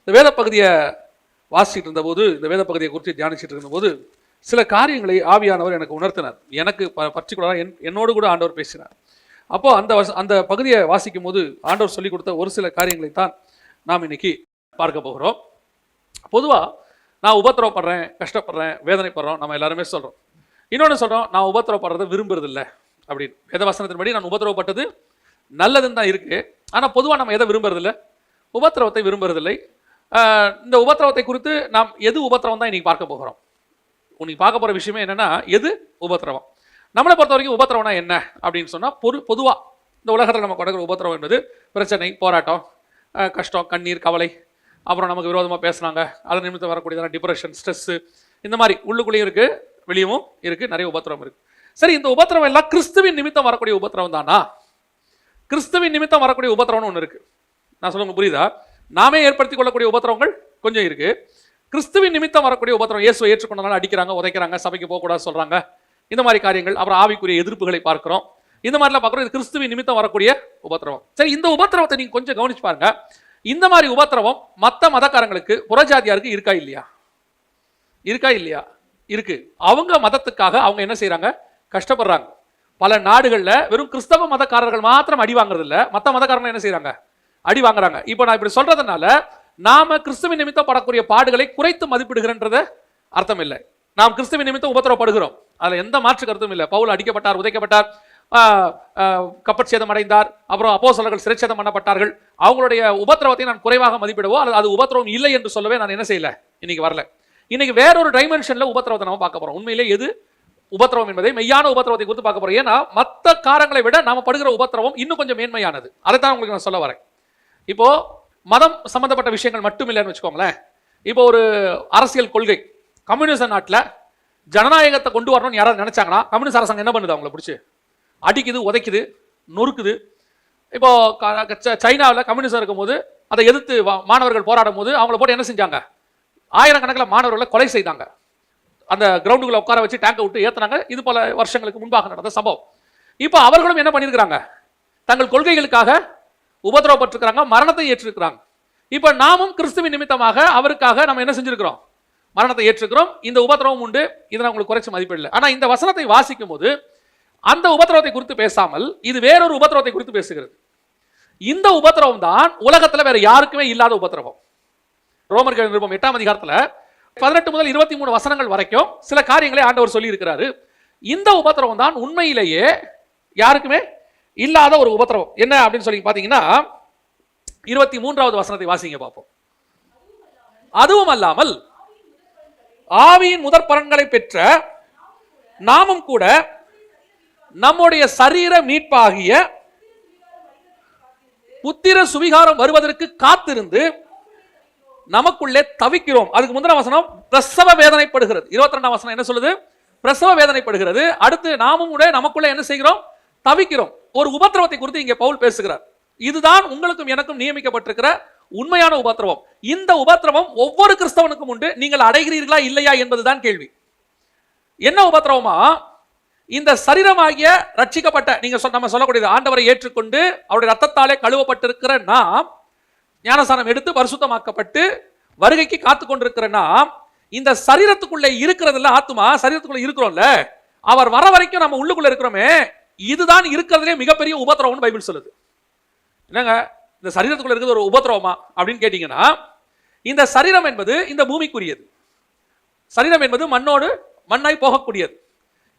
இந்த வேத பகுதியை வாசிச்சுட்டு இருந்தபோது, இந்த வேத பகுதியை குறித்து தியானிச்சுட்டு இருந்தபோது சில காரியங்களை ஆவியானவர் எனக்கு உணர்த்தினார். எனக்கு பர்டிகுலராக என்னோடு கூட ஆண்டவர் பேசினார். அப்போ அந்த பகுதியை வாசிக்கும் போது ஆண்டவர் சொல்லிக் கொடுத்த ஒரு சில காரியங்களை தான் நாம் இன்னைக்கு பார்க்க போகிறோம். பொதுவாக நான் உபத்திரவப்படுறேன், கஷ்டப்படுறேன், வேதனைப்படுறோம், நம்ம எல்லாருமே சொல்கிறோம். இன்னொன்று சொல்கிறோம், நான் உபத்திரவப்படுறதை விரும்புறதில்லை அப்படின்னு. வேதவசனத்தின்படி நான் உபத்திரவப்பட்டது நல்லதுன்னு தான் இருக்குது. ஆனால் பொதுவாக நம்ம எதை விரும்புறதில்லை? உபத்திரவத்தை விரும்புறதில்லை. இந்த உபத்திரவத்தை குறித்து நாம் எது உபத்திரவம் தான் இன்றைக்கி பார்க்க போகிறோம். உனக்கு பார்க்க போகிற விஷயமே என்னென்னா, எது உபத்திரவம். நம்மளை பொறுத்த வரைக்கும் உபத்திரவம்னா என்ன அப்படின்னு சொன்னால், பொதுவாக இந்த உலகத்தில் நம்ம கொடுக்குற உபத்திரவம் என்பது பிரச்சனை, போராட்டம், கஷ்டம், கண்ணீர், கவலை, அப்புறம் நமக்கு விரோதமாக பேசுனாங்க, அதன் நிமித்தம் வரக்கூடியதான டிப்ரெஷன், ஸ்ட்ரெஸ்ஸு, இந்த மாதிரி உள்ளுக்குள்ளேயும் இருக்குது, வெளியவும் இருக்குது, நிறைய உபத்திரவம் இருக்குது. சரி, இந்த உபத்திரவம் எல்லாம் கிறிஸ்துவின் நிமித்தம் வரக்கூடிய உபத்திரவம் தானா? கிறிஸ்துவின் நிமித்தம் வரக்கூடிய உபத்திரவம்னு ஒன்று இருக்குது. நான் சொல்லுங்க, புரியுதா? நாமே ஏற்படுத்தி கொள்ளக்கூடிய உபத்திரவங்கள் கொஞ்சம் இருக்குது. கிறிஸ்துவின் நிமித்தம் வரக்கூடிய உபத்திரவம், இயேசுவை ஏற்றுக்கொண்டனால அடிக்கிறாங்க, உதைக்கிறாங்க, சபைக்கு போகக்கூடாது சொல்கிறாங்க, இந்த மாதிரி காரியங்கள். அப்புறம் ஆவிக்குரிய எதிர்ப்புகளை பார்க்குறோம், இந்த மாதிரிலாம் பார்க்குறோம். இது கிறிஸ்துவின் நிமித்தம் வரக்கூடிய உபத்திரவம். சரி, இந்த உபத்திரவத்தை நீங்கள் கொஞ்சம் கவனிச்சு பாருங்க. இந்த மாதிரி உபத்திரவம் மற்ற மதக்காரங்களுக்கு, புறஜாதியாருக்கு இருக்கா இல்லையா? இருக்கா இல்லையா? இருக்கு. அவங்க மதத்துக்காக அவங்க என்ன செய்யறாங்க? கஷ்டப்படுறாங்க. பல நாடுகளில் வெறும் கிறிஸ்தவ மதக்காரர்கள் மாத்திரம் அடி வாங்குறது இல்லை, மற்ற மதக்காரர்கள் என்ன செய்யறாங்க? அடி வாங்குறாங்க. இப்போ நான் இப்படி சொல்றதுனால நாம கிறிஸ்துவின் நிமித்தம் படக்கூடிய பாடுகளை குறைத்து மதிப்பிடுகிறன்ற அர்த்தம் இல்லை. நாம் கிறிஸ்துவின் நிமித்தம் உபத்திரவப்படுகிறோம், அதில் எந்த மாற்று கருத்தும் இல்லை. பவுல் அடிக்கப்பட்டார், உதைக்கப்பட்டார், கப்பற்சேதம் அடைந்தார், அப்புறம் அப்போஸ்தலர்கள் சிறைச்சேதம் பண்ணப்பட்டார்கள். அவங்களுடைய உபத்திரவத்தை நான் குறைவாக மதிப்பிடவோ அல்லது அது உபத்திரவம் இல்லை என்று சொல்லவே நான் என்ன செய்யல, இன்னைக்கு வரல. இன்னைக்கு வேறொரு டைமென்ஷன்ல உபத்திரவத்தை நம்ம பார்க்க போறோம். உண்மையிலே எது உபத்திரவம் என்பதை, மெய்யான உபத்திரவத்தை குறித்து பார்க்க போறோம். ஏன்னா மற்ற காரங்களை விட நாம படுகிற உபத்திரவம் இன்னும் கொஞ்சம் மேன்மையானது. அதைத்தான் உங்களுக்கு நான் சொல்ல வரேன். இப்போ மதம் சம்பந்தப்பட்ட விஷயங்கள் மட்டும் இல்லைன்னு வச்சுக்கோங்களேன். இப்போ ஒரு அரசியல் கொள்கை, கம்யூனிச நாட்டில் ஜனநாயகத்தை கொண்டு வரணும்னு யாராவது நினைச்சாங்கன்னா, கம்யூனிஸ்ட் அரசாங்கம் என்ன பண்ணுது? அவங்களை பிடிச்சி அடிக்குது, உதைக்குது, நொறுக்குது. இப்போ சைனாவில் கம்யூனிஸ்டம் இருக்கும்போது அதை எதிர்த்து மாணவர்கள் போராடும் போது அவங்கள போட்டு என்ன செஞ்சாங்க? ஆயிரக்கணக்கில் மாணவர்களை கொலை செய்தாங்க. அந்த கிரவுண்டுகளை உட்கார வச்சு டேங்கை விட்டு ஏற்றினாங்க. இது பல வருஷங்களுக்கு முன்பாக நடந்த சம்பவம். இப்போ அவர்களும் என்ன பண்ணியிருக்கிறாங்க? தங்கள் கொள்கைகளுக்காக உபத்திரவப்பட்டிருக்கிறாங்க, மரணத்தை ஏற்றிருக்கிறாங்க. இப்போ நாமும் கிறிஸ்துவின் நிமித்தமாக அவருக்காக நம்ம என்ன செஞ்சிருக்கிறோம்? மரணத்தை ஏற்றிருக்கிறோம். இந்த உபத்திரவம் உண்டு, இதை நான் உங்களுக்கு குறைச்சி மதிப்பிடல. ஆனால் இந்த வசனத்தை வாசிக்கும் போது அந்த உபத்திரவத்தை குறித்து பேசாமல் இது வேறொரு உபத்திரவத்தை குறித்து பேசுகிறது. இந்த உபத்திரவம் தான் உலகத்தில் வேற யாருக்குமே இல்லாத உபத்திரவம். ரோமர்கள் நிருபம் 8ஆம் அதிகாரத்தில் 18 முதல் 23 வசனங்கள் வரைக்கும் சில காரியங்களை ஆண்டவர் சொல்லி இருக்கிறாரு. இந்த உபத்திரவம் தான் உண்மையிலேயே யாருக்குமே இல்லாத ஒரு உபத்திரவம். என்ன அப்படின்னு சொல்லி பார்த்தீங்கன்னா, 23வது வசனத்தை வாசிங்க பார்ப்போம். அதுவும் அல்லாமல் ஆவியின் முதற் பலன்களை பெற்ற நாமும் கூட நம்முடைய சரீர மீட்பாகிய புத்திர சுவிகாரம் வருவதற்கு காத்திருந்து நமக்குள்ளே தவிக்கிறோம். அதுக்கு முந்தின வசனம் பிரசவ வேதனைப்படுகிறது. 22ஆம் வசனம் என்ன சொல்லுது? பிரசவ வேதனைப்படுகிறது. அடுத்து நாமும் கூட நமக்குள்ளே என்ன செய்கிறோம்? தவிக்கிறோம். ஒரு உபத்திரவத்தை குறித்து இங்கே பவுல் பேசுகிறார். இதுதான் உங்களுக்கும் எனக்கும் நியமிக்கப்பட்டிருக்கிற உண்மையான உபத்திரவம். இந்த உபத்திரவம் ஒவ்வொரு கிறிஸ்தவனுக்கும் உண்டு. நீங்கள் அடைகிறீர்களா இல்லையா என்பதுதான் கேள்வி. என்ன உபத்திரவமா? இந்த சரீரமாகிய ரட்சிக்கப்பட்ட, நீங்க நம்ம சொல்லக்கூடியது, ஆண்டவரை ஏற்றுக்கொண்டு அவருடைய ரத்தத்தாலே கழுவப்பட்டிருக்கிற நாம், ஞானஸ்நானம் எடுத்து பரிசுத்தமாக்கப்பட்டு வருகைக்கு காத்து கொண்டிருக்கிற நாம், இந்த சரீரத்துக்குள்ளே இருக்கிறதுல, ஆத்துமா சரீரத்துக்குள்ள இருக்கிறோம்ல, அவர் வர வரைக்கும் நம்ம உள்ளுக்குள்ள இருக்கிறோமே, இதுதான் இருக்கிறதுலே மிகப்பெரிய உபத்திரவம்னு பைபிள் சொல்லுது. என்னங்க இந்த சரீரத்துக்குள்ள இருக்கிறது ஒரு உபத்திரவமா அப்படின்னு கேட்டீங்கன்னா, இந்த சரீரம் என்பது இந்த பூமிக்குரியது. சரீரம் என்பது மண்ணாய் போகக்கூடியது.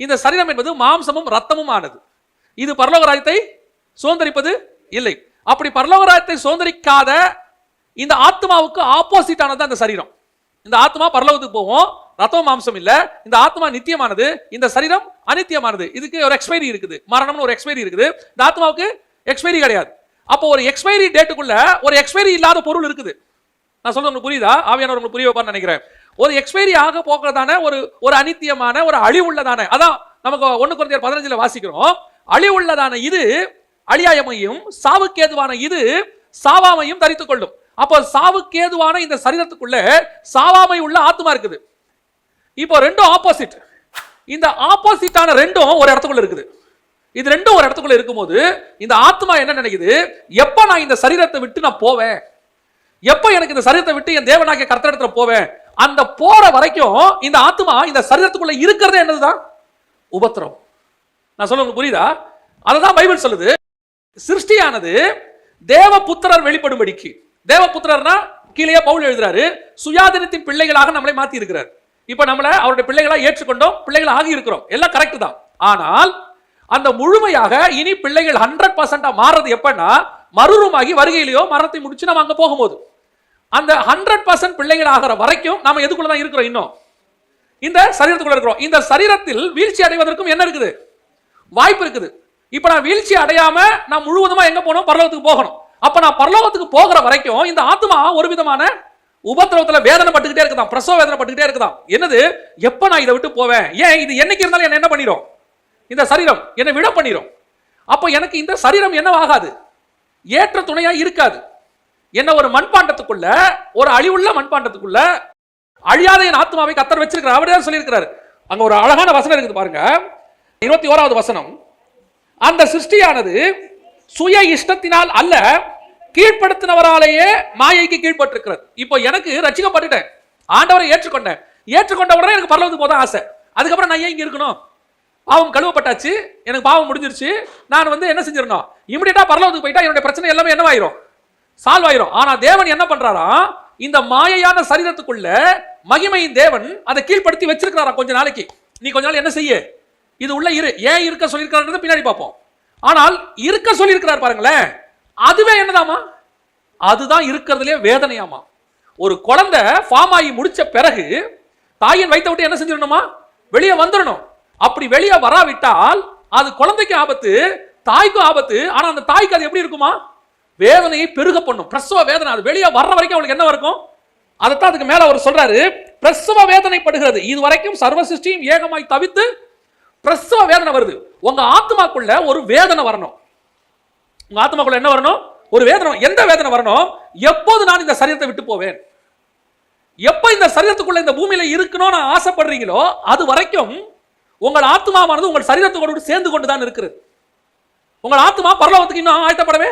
இந்த சரீரம் என்பது மாம்சமும் ரத்தமும் ஆனது. இது பரலோக ராஜ்யத்தை சுதந்தரிப்பது இல்லை. அப்படி பரலோக ராஜ்யத்தை சுதந்தரிக்காத இந்த ஆத்மாவுக்கு ஆப்போசிட் ஆனது அந்த சரீரம். இந்த ஆத்மா பரலோகத்துக்கு போகும், ரத்தம் மாம்சம் இல்ல. இந்த ஆத்மா நித்தியமானது, இந்த சரீரம் அநித்தியமானது. இதுக்கு ஒரு எக்ஸ்பைரி இருக்குது, மரணம்னு ஒரு எக்ஸ்பைரி இருக்குது. இந்த ஆத்மாவுக்கு எக்ஸ்பைரி கிடையாது. அப்போ ஒரு எக்ஸ்பைரி டேட்டுக்குள்ள ஒரு எக்ஸ்பைரி இல்லாத பொருள் இருக்குது. நான் சொல்றது உங்களுக்கு புரியுதா? ஆவியானவர் உங்களுக்கு புரிய வைப்பார்னு நினைக்கிறேன். ஒரு எக்ஸ்பைரி ஆக போகிறதான ஒரு அநித்தியமான ஒரு அழிவுள்ளதான, அதான் நமக்கு 1 கொரிந்தியர் 15 வாசிக்கிறோம். அழிவுள்ளதான இது அழியாமையும், சாவுக்கேதுவான இது சாவாமையும் தரித்துக் கொள்ளும். அப்போ சாவுக்கேதுவான இந்த சரீரத்துக்குள்ள சாவாமை உள்ள ஆத்மா இருக்குது. இப்போ ரெண்டும் ஆப்போசிட். இந்த ஆப்போசிட்டான ரெண்டும் ஒரு இடத்துக்குள்ள இருக்குது. இது ரெண்டும் ஒரு இடத்துக்குள்ள இருக்கும்போது இந்த ஆத்மா என்ன நினைக்குது? எப்ப நான் இந்த சரீரத்தை விட்டு நான் போவேன், எப்ப எனக்கு இந்த சரீரத்தை விட்டு என் தேவனாகிய கர்த்தரிடத்துல போவேன், அந்த போற வரைக்கும் இந்த ஆத்மா இந்த சரீரத்துக்குள்ள இருக்கிறதே என்னதுதான்? உபத்திரம். நான் சொல்ல உங்களுக்கு புரியுதா? அததான் பைபிள் சொல்லுது. சிருஷ்டியானது தேவபுத்திரர் வெளிப்படும்படிக்கு. தேவபுத்திரர்னா கீழே பவுல் எழுதுறாரு, சுயாதீனத்தின் பிள்ளைகளாக நம்மளை மாத்தி இருக்கிறார். இப்ப நம்மள அவருடைய பிள்ளைகளா ஏற்றுக்கொண்டோம், பிள்ளைகள் ஆகி இருக்கிறோம், எல்லாம் கரெக்ட் தான். ஆனால் அந்த முழுமையாக இனி பிள்ளைகள் 100% மாறது எப்பன்னா மறுரூமாகி வருகையிலேயோ மரணத்தை முடிச்சு நம்ம அங்க போகும்போது. அந்த 100% பிள்ளைகள் ஆகிற வரைக்கும் நாம எதுக்குள்ளதான் இருக்கிறோம்? இன்னும் இந்த சரீரத்துக்குள்ள இருக்கிறோம். இந்த சரீரத்தில் வீழ்ச்சி அடைவதற்கும் என்ன இருக்குது? வாய்ப்பு இருக்குது. இப்ப நான் வீழ்ச்சி அடையாம நான் முழுவதுமா எங்க போகணும்? பரலோகத்துக்கு போகணும். அப்ப நான் பரலோகத்துக்கு போகிற வரைக்கும் இந்த ஆத்மா ஒரு விதமான உபத்திரவத்துல வேதனை பட்டுக்கிட்டே இருக்குதான், பிரசவ வேதனை பட்டுக்கிட்டே இருக்குதான். என்னது? எப்ப நான் இதை விட்டு போவேன்? ஏன் இது என்னைக்கு இருந்தாலும் என்ன பண்ணிரும்? இந்த சரீரம் என்னை விட பண்ணிரும். அப்ப எனக்கு இந்த சரீரம் என்ன ஆகாது? ஏற்ற துணையா இருக்காது. என்ன ஒரு மண்பாண்டத்துக்குள்ள, ஒரு அழிவுள்ள மண்பாண்டத்துக்குள்ள அழியாத என் ஆத்மாவை கர்த்தர் வச்சிருக்கிறார். அவரே சொல்லியிருக்கிறார். அங்க ஒரு அழகான வசனம் இருக்குது பாருங்க, 21வது வசனம். அந்த சிருஷ்டியானது சுய இஷ்டத்தினால் அல்ல, கீழ்ப்படுத்தினவராலேயே மாயைக்கு கீழ்பட்டிருக்கிறது. இப்போ எனக்கு ரட்சிக்கப்பட்டுட்டேன், ஆண்டவரை ஏற்றுக்கொண்டேன், ஏற்றுக்கொண்ட உடனே எனக்கு பரலோகத்துக்கு போதான் ஆசை. அதுக்கப்புறம் நான் ஏன் இங்க இருக்கணும்? பாவம் கழுவப்பட்டாச்சு, எனக்கு பாவம் முடிஞ்சிருச்சு, நான் என்ன செஞ்சிடணும்? இமிடியேட்டா பரலோகத்துக்கு போயிட்டா என்னுடைய பிரச்சனை எல்லாமே என்னவாயிரும்? சால்வ் ஆயிரும். ஆனா தேவன் என்ன பண்றாரா? இந்த மாயையான சரீரத்துக்குள்ள மகிமையின் தேவன் அதை கீழ்படுத்தி வச்சிருக்கிறாரா கொஞ்ச நாளைக்கு. நீ கொஞ்ச நாள் என்ன செய்ய, இது உள்ள இரு. ஏன் இருக்க சொல்லியிருக்கிறார் பின்னாடி பார்ப்போம். ஆனால் இருக்க சொல்லியிருக்கிறார் பாருங்களேன், அதுவே என்னதாமா? அதுதான் இருக்கிறதுலே வேதனையாமா. ஒரு குழந்தை ஃபார்ம் ஆகி முடிச்ச பிறகு தாயின் வயித்தை விட்டு என்ன செஞ்சிடணுமா? வெளியே வந்துடணும். அப்படி வெளியே வராவிட்டால் அது குழந்தைக்கு ஆபத்து, தாய்க்கும் ஆபத்து. ஆனா அந்த தாய்க்கு அது எப்படி இருக்குமா? வேதனையை பெருக பண்ணும், பிரசவ வேதனை. அது வெளியே வர்ற வரைக்கும் அவளுக்கு என்ன இருக்கும்? அதைத்தான் அதுக்கு மேல அவர் சொல்றாரு, பிரசவ வேதனைப்படுகிறது. இது வரைக்கும் சர்வ சிருஷ்டியும் ஏகமாய் தவித்து பிரசவ வேதனை வருது. உங்க ஆத்மாக்குள்ள ஒரு வேதனை வரணும். உங்க ஆத்மாக்குள்ள என்ன வரணும்? ஒரு வேதனை. எந்த வேதனை வரணும்? எப்போது நான் இந்த சரீரத்தை விட்டு போவேன், எப்ப இந்த சரீரத்துக்குள்ள இந்த பூமியில இருக்கணும்னு ஆசைப்படுறீங்களோ அது வரைக்கும் உங்கள் ஆத்மாவானது உங்கள் சரீரத்தோடு சேர்ந்து கொண்டுதான் இருக்கிறது. உங்கள் ஆத்மா பரலோகத்துக்கு இன்னும் ஆயத்தப்படவே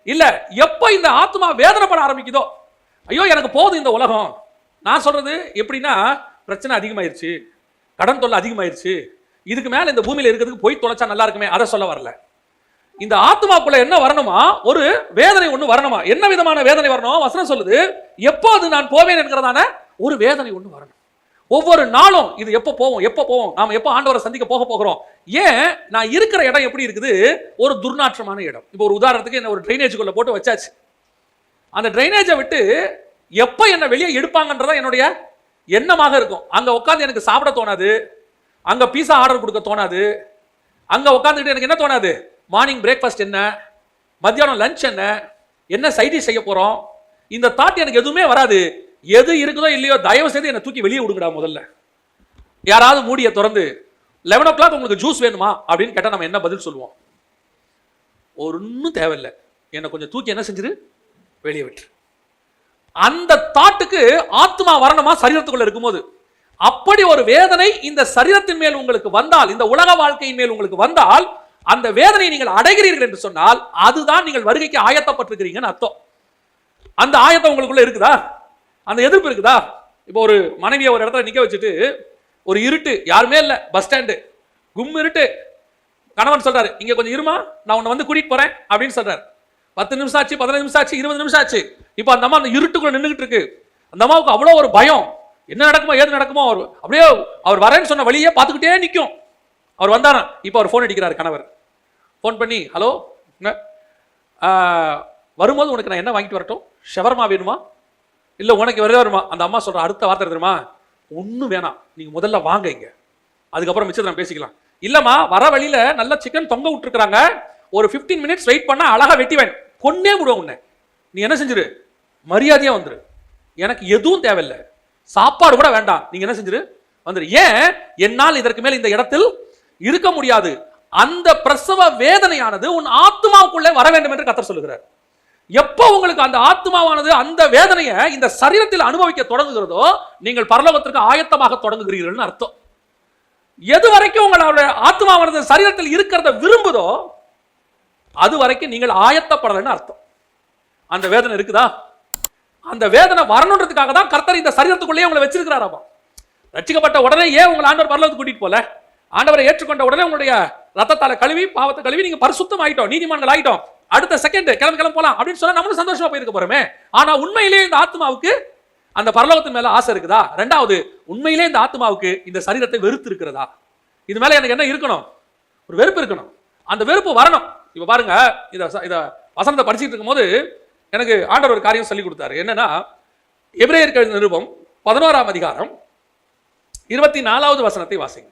இல்ல. எப்ப இந்த ஆத்மா வேதனைப்பட ஆரம்பிக்குதோ, ஐயோ எனக்கு போகுது இந்த உலகம். நான் சொல்றது எப்படின்னா, பிரச்சனை அதிகமாயிருச்சு, கடன் தொல்லை அதிகமாயிருச்சு, இதுக்கு மேல இந்த பூமியில இருக்கிறதுக்கு போய் தொலைச்சா நல்லா இருக்குமே, அதை சொல்ல வரல. இந்த ஆத்மாக்குள்ள என்ன வரணுமா? ஒரு வேதனை ஒண்ணு வரணுமா? என்ன விதமான வேதனை வரணும்? வசனம் சொல்லுது, எப்போது நான் போவேன் என்கிறதான ஒரு வேதனை ஒண்ணு வரணும். ஒவ்வொரு நாளும் இது எப்போ போவோம், எப்போ போவோம், நாம எப்போ ஆண்டவரை சந்திக்க போகிறோம். ஏன் நான் இருக்கிற இடம் எப்படி இருக்குது? ஒரு துர்நாற்றமான இடம். இப்போ ஒரு உதாரணத்துக்கு என்ன ஒரு ட்ரைனேஜுக்குள்ள போட்டு வச்சாச்சு. அந்த ட்ரைனேஜை விட்டு எப்போ என்ன வெளியே எடுப்பாங்கன்றதா என்னுடைய எண்ணமாக இருக்கும். அங்க உட்காந்து எனக்கு சாப்பிட தோணாது, அங்க பீஸா ஆர்டர் கொடுக்க தோணாது, அங்க உட்காந்துக்கிட்டு எனக்கு என்ன தோணாது? மார்னிங் பிரேக்ஃபாஸ்ட் என்ன, மத்தியானம் லஞ்ச் என்ன, என்ன சைடிஷ் செய்ய போறோம், இந்த தாட் எனக்கு எதுவுமே வராது. எது இருக்குதோ இல்லையோ தயவு செய்து என்னை தூக்கி வெளியே விடுங்கடா. முதல்ல யாராவது மூடியை திறந்து 11 o'clock உங்களுக்கு ஜூஸ் வேணுமா அப்படின்னு கேட்டா நம்ம என்ன பதில் சொல்லுவோம்? ஒன்னும் தேவையில்லை, என்னை கொஞ்சம் தூக்கி என்ன செஞ்சிரு, வெளியே விட்டு. அந்த தாட்டுக்கு ஆத்மா வரணுமா சரீரத்துக்குள்ள இருக்கும்போது? அப்படி ஒரு வேதனை இந்த சரீரத்தின் மேல் உங்களுக்கு வந்தால், இந்த உலக வாழ்க்கையின் மேல் உங்களுக்கு வந்தால், அந்த வேதனையை நீங்கள் அடைகிறீர்கள் என்று சொன்னால் அதுதான் நீங்கள் வருகைக்கு ஆயத்தப்பட்டிருக்கிறீங்கன்னு அர்த்தம். அந்த ஆயத்தம் உங்களுக்குள்ள இருக்குதா? அந்த எதிர்ப்பு இருக்குதா? இப்போ ஒரு மனைவியை ஒரு இடத்துல நிக்க வச்சுட்டு, ஒரு இருட்டு, யாருமே இல்லை, பஸ் ஸ்டாண்டு, கும் இருட்டு, கணவன் சொல்றாரு, இங்க கொஞ்சம் இருமா, நான் உன்னை வந்து கூட்டிட்டு போறேன் அப்படின்னு சொல்றாரு. 10 நிமிஷம் ஆச்சு, 15 நிமிஷம் ஆச்சு, 20 நிமிஷம் ஆச்சு. இப்போ அந்த அம்மா அந்த இருட்டுக்குள்ள நின்றுகிட்டு இருக்கு. அந்த அம்மாவுக்கு அவ்வளோ ஒரு பயம், என்ன நடக்குமோ ஏது நடக்குமோ. அவர் அப்படியே அவர் வரேன்னு சொன்ன வழியே பார்த்துக்கிட்டே நிற்கும். அவர் வந்தாராம். இப்போ அவர் ஃபோன் அடிக்கிறார் கணவர். ஃபோன் பண்ணி, ஹலோ, வரும்போது உனக்கு நான் என்ன வாங்கிட்டு வரட்டும்? ஷவர்மா வேணுமா இல்லை உனக்கு வருமா? அந்த அம்மா சொல்ற அடுத்த வார்த்தை தெரியுமா? ஒன்றும் வேணாம், நீங்க முதல்ல வாங்க இங்க, அதுக்கப்புறம் மிச்சத்தை நான் பேசிக்கலாம். இல்லம்மா, வர வழியில நல்ல சிக்கன் தொங்க விட்டுருக்காங்க, ஒரு 15 minutes வெயிட் பண்ணா அழகா வெட்டிவேன், கொன்னே விடுவோம் உன்னை, நீ என்ன செஞ்சிரு, மரியாதையா வந்துரு, எனக்கு எதுவும் தேவையில்லை, சாப்பாடு கூட வேண்டாம், நீங்க என்ன செஞ்சிரு வந்துரு. ஏன்? என்னால் இதற்கு மேல் இந்த இடத்தில் இருக்க முடியாது. அந்த பிரசவ வேதனையானது உன் ஆத்மாவுக்குள்ளே வர வேண்டும் என்று கர்த்தர் சொல்லுகிறார். எப்போ உங்களுக்கு அந்த ஆத்மாவானது அந்த வேதனையை இந்த சரீரத்தில் அனுபவிக்க தொடங்குகிறதோ நீங்கள் பரலோகத்திற்கு ஆயத்தமாக தொடங்குகிறீர்கள் அர்த்தம். எது வரைக்கும் உங்களுடைய ஆத்மாவானது சரீரத்தில் இருக்கிறத விரும்புதோ அது வரைக்கும் நீங்கள் ஆயத்தப்படலைன்னு அர்த்தம். அந்த வேதனை இருக்குதா? அந்த வேதனை வரணுன்றதுக்காக தான் கர்த்தர் இந்த சரீரத்துக்குள்ளேயே உங்களை வச்சிருக்கிறாராமா. ரட்சிக்கப்பட்ட உடனே ஏன் உங்களை ஆண்டவர் பரலோகத்துக்கு கூட்டிட்டு போல? ஆண்டவரை ஏற்றுக்கொண்ட உடனே உங்களுடைய ரத்தத்தால கழுவி பாவத்தை கழுவி நீங்க பரிசுத்தம் ஆயிட்டோம், நீதிமான்கள் ஆயிட்டோம், அடுத்த செகண்ட் கிளம்பி போலாம் அப்படின்னு சொன்னா நம்மளும் சந்தோஷமா போயிருக்க போறோமே. ஆனா உண்மையிலேயே இந்த ஆத்மாவுக்கு அந்த பரலோகத்தின் மேல ஆசை இருக்குதா? ரெண்டாவது, உண்மையிலே இந்த ஆத்மாவுக்கு இந்த சரீரத்தை வெறுத்து இருக்கிறதா? இது மேல எனக்கு என்ன இருக்கணும்? ஒரு வெறுப்பு இருக்கணும். அந்த வெறுப்பு வரணும். இப்ப பாருங்க, இத வசனத்தை படிச்சுட்டு இருக்கும் போது எனக்கு ஆண்டவர் ஒரு காரியம் சொல்லி கொடுத்தாரு. என்னன்னா, எபிரேயர் நிருபம் 11ஆம் அதிகாரம் 24வது வசனத்தை வாசிங்க.